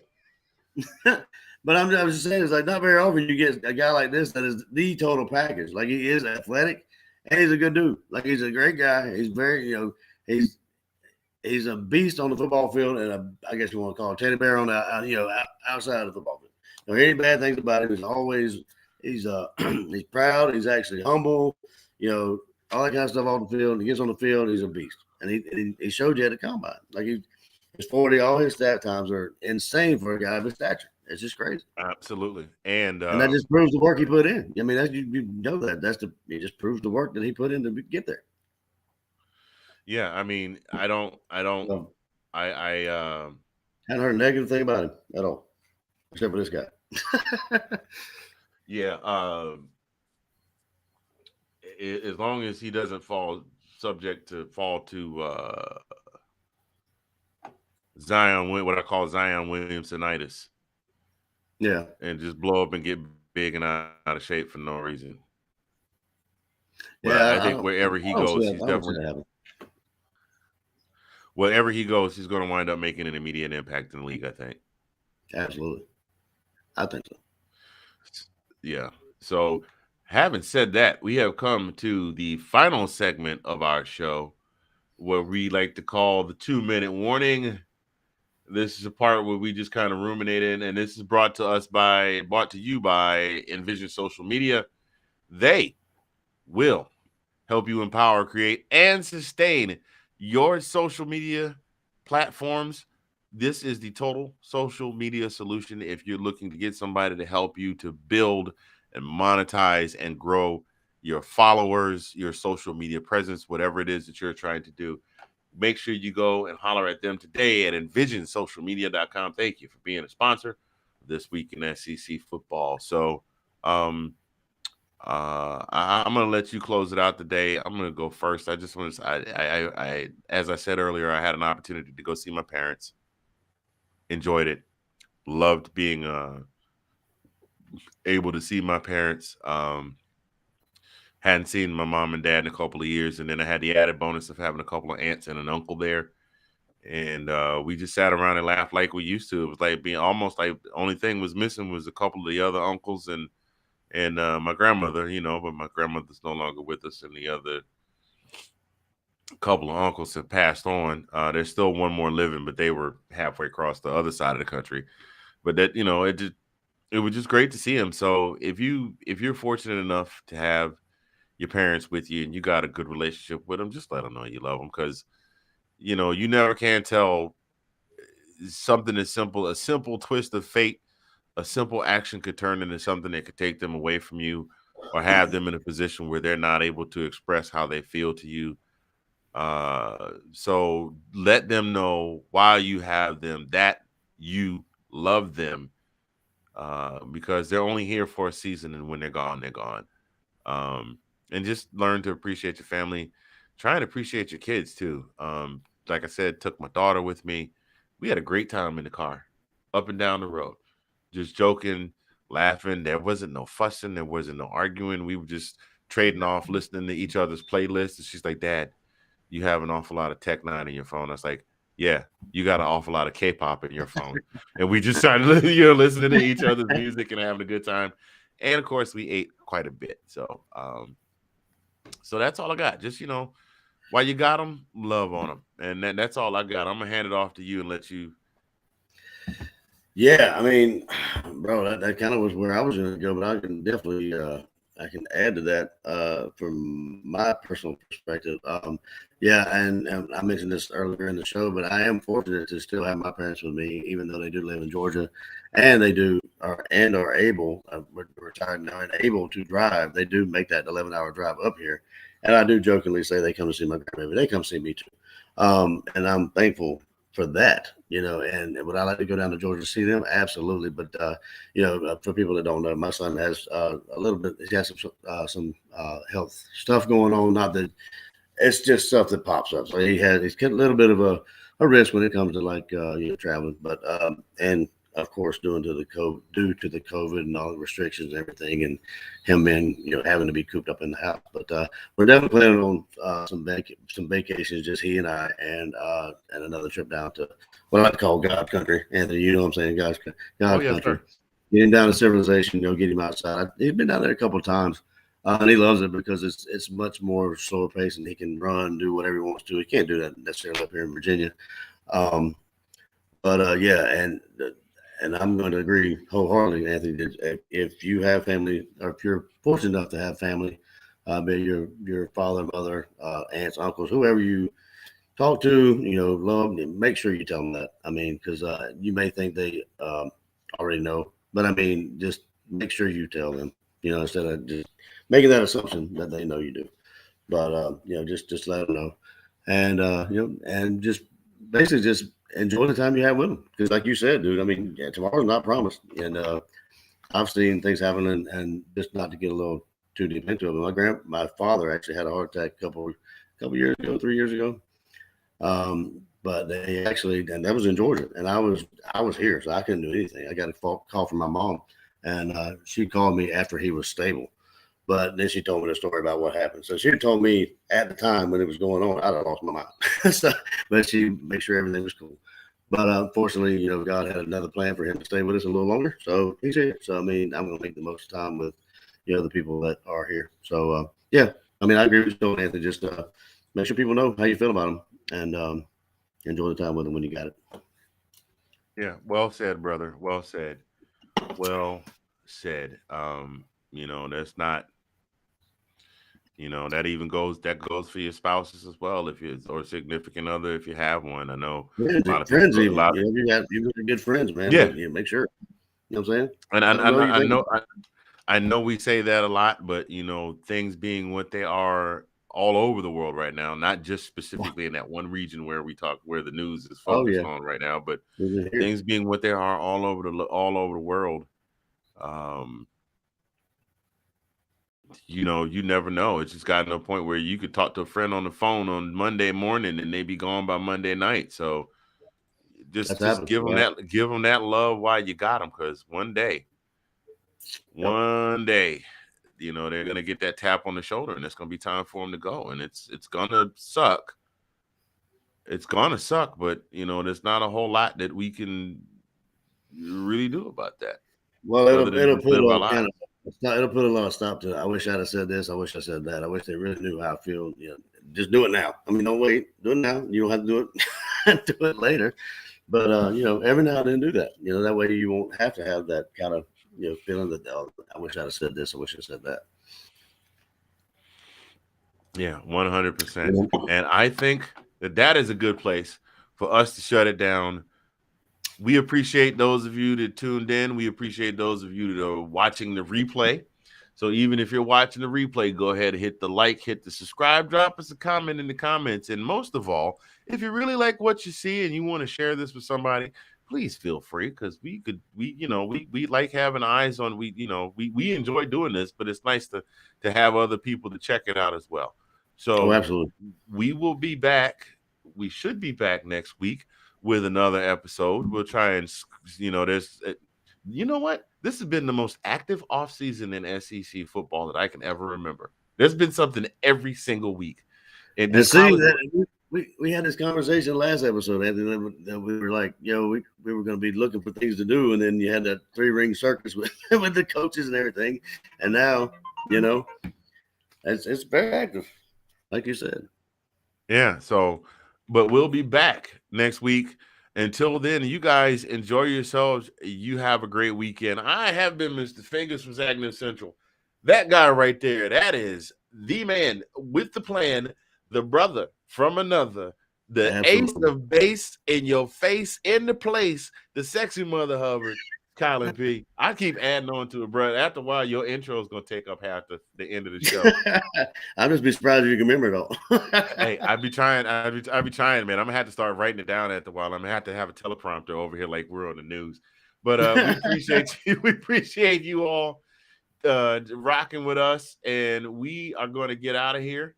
But I was just saying, it's like not very often you get a guy like this that is the total package. Like he is athletic and he's a good dude. Like he's a great guy. He's very, he's a beast on the football field, and I guess you want to call it teddy bear on the outside of the football field. Don't hear any bad things about him. He's he's proud. He's actually humble. All that kind of stuff off the field. He gets on the field. He's a beast, and he showed you at the combine. Like he's 40. All his stat times are insane for a guy of his stature. It's just crazy. Absolutely, and that just proves the work he put in. I mean, you know that it just proves the work that he put in to get there. Yeah, I mean, I hadn't heard a negative thing about him at all, except for this guy. Yeah, as long as he doesn't fall to Zion, what I call Zion Williamsonitis. Yeah, and just blow up and get big and out of shape for no reason. Yeah, I think wherever he goes, he's definitely. Wherever he goes, he's going to wind up making an immediate impact in the league, I think. Absolutely. I think so. Yeah. So, having said that, we have come to the final segment of our show, where we like to call the 2-minute warning. This is a part where we just kind of ruminate in, and this is brought to you by Envision Social Media. They will help you empower, create, and sustain your social media platforms. This is the total social media solution if you're looking to get somebody to help you to build and monetize and grow your followers, your social media presence, whatever it is that you're trying to do. Make sure you go and holler at them today at envisionsocialmedia.com. Thank you for being a sponsor this week in SEC football. So I'm going to let you close it out today. I'm going to go first. I just want to as I said earlier, I had an opportunity to go see my parents. Enjoyed it. Loved being able to see my parents. Hadn't seen my mom and dad in a couple of years, and then I had the added bonus of having a couple of aunts and an uncle there. And we just sat around and laughed like we used to. It was like being almost like the only thing was missing was a couple of the other uncles and my grandmother, but my grandmother's no longer with us, and the other couple of uncles have passed on. There's still one more living, but they were halfway across the other side of the country. But that, it was just great to see them. So if you're fortunate enough to have your parents with you and you got a good relationship with them, just let them know you love them, because you never can tell. Something as simple, a simple twist of fate, a simple action could turn into something that could take them away from you or have them in a position where they're not able to express how they feel to you. So let them know while you have them that you love them. because they're only here for a season, and when they're gone, they're gone. And just learn to appreciate your family. Try and appreciate your kids too. Like I said, took my daughter with me. We had a great time in the car, up and down the road, just joking, laughing. There wasn't no fussing. There wasn't no arguing. We were just trading off, listening to each other's playlists. And she's like, "Dad, you have an awful lot of Tech Nine in your phone." I was like, "Yeah, you got an awful lot of K-pop in your phone." And we just started, listening to each other's music and having a good time. And of course, we ate quite a bit. So, so that's all I got. Just while you got them, love on them, and that's all I got. I'm gonna hand it off to you and let you. Yeah, I mean, bro, that kind of was where I was going to go, but I can definitely I can add to that from my personal perspective. Yeah, and I mentioned this earlier in the show, but I am fortunate to still have my parents with me, even though they do live in Georgia, and they are able, retired now and able to drive. They do make that 11-hour drive up here, and I do jokingly say they come to see my grandbaby. They come see me too, and I'm thankful for that, and would I like to go down to Georgia to see them? Absolutely. But, for people that don't know, my son has a little bit, he has some health stuff going on. Not that it's just stuff that pops up. So he's got a little bit of a risk when it comes to traveling, but, and of course, due to the COVID and all the restrictions and everything, and him being, having to be cooped up in the house. But we're definitely planning on some vacations, just he and I, and another trip down to what I call God country. Anthony, you know what I'm saying? God country. Sir. Getting down to civilization, get him outside. He's been down there a couple of times, and he loves it because it's much more slower pace, and he can run, do whatever he wants to. He can't do that necessarily up here in Virginia. And I'm going to agree wholeheartedly, Anthony, that if you have family, or if you're fortunate enough to have family, be your father, mother, aunts, uncles, whoever you talk to, love, make sure you tell them that. I mean, because you may think they already know, but I mean, just make sure you tell them, instead of just making that assumption that they know you do. But just let them know, and and just basically just enjoy the time you have with them, because like you said, dude, I mean, tomorrow's not promised, and I've seen things happen, and just not to get a little too deep into it, my father actually had a heart attack a couple years ago, 3 years ago, but they actually, and that was in Georgia, and I was here, so I couldn't do anything. I got a call from my mom, and she called me after he was stable. But then she told me the story about what happened. So she told me at the time when it was going on, I'd have lost my mind. But she made sure everything was cool. But unfortunately, God had another plan for him to stay with us a little longer. So he's here. So, I mean, I'm going to make the most time with, the people that are here. So, yeah, I mean, I agree with you, Anthony. Just make sure people know how you feel about them, and enjoy the time with them when you got it. Yeah, well said, brother. Well said. Well said. That's not, that even goes for your spouses as well, or significant other, if you have one. I know a lot of friends, people, you're good friends, man. Yeah, make sure. You know what I'm saying? And I know we say that a lot, but things being what they are all over the world right now, not just specifically in that one region where the news is focused on right now, but things being what they are all over the world. You never know. It's just gotten to a point where you could talk to a friend on the phone on Monday morning and they be gone by Monday night. So just give them that love while you got them, because one day, they're gonna get that tap on the shoulder, and it's gonna be time for them to go, and it's gonna suck. It's gonna suck, but there's not a whole lot that we can really do about that. Well, it'll put a lot of stop to it. I wish I'd have said this. I wish I said that. I wish they really knew how I feel. Just do it now. I mean, don't wait. Do it now. You don't have to do it. Do it later. But every now and then do that. That way you won't have to have that kind of feeling that I wish I'd have said this. I wish I said that. Yeah, 100%. And I think that is a good place for us to shut it down. We appreciate those of you that tuned in. We appreciate those of you that are watching the replay. So even if you're watching the replay, go ahead and hit the like, hit the subscribe, drop us a comment in the comments. And most of all, if you really like what you see and you want to share this with somebody, please feel free, because we like having eyes on, we enjoy doing this, but it's nice to have other people to check it out as well. So absolutely. we will be back. We should be back next week with another episode. We'll try and, there's, you know what? This has been the most active offseason in SEC football that I can ever remember. There's been something every single week. And we had this conversation last episode, Anthony, that we were like, we were going to be looking for things to do, and then you had that 3-ring circus with the coaches and everything, and now, it's very active, like you said. Yeah. So, but we'll be back next week. Until then, you guys enjoy yourselves. You have a great weekend. I have been Mr. Fingers from Saginaw Central. That guy right there, that is the man with the plan, the brother from another, the ace of base in your face, in the place, the sexy mother Hubbard, Kylan P. I keep adding on to it, bro. After a while, your intro is going to take up half the end of the show. I'll just be surprised if you can remember it all. Hey, I'd be trying, man. I'm going to have to start writing it down after a while. I'm going to have to have a teleprompter over here like we're on the news. But we appreciate you. We appreciate you all rocking with us, and we are going to get out of here.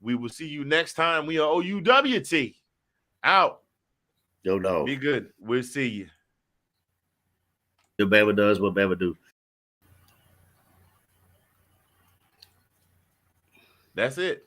We will see you next time. We are OUWT. Out. Yo, dog. Be good. We'll see you. Your Bama does what Bama do. That's it.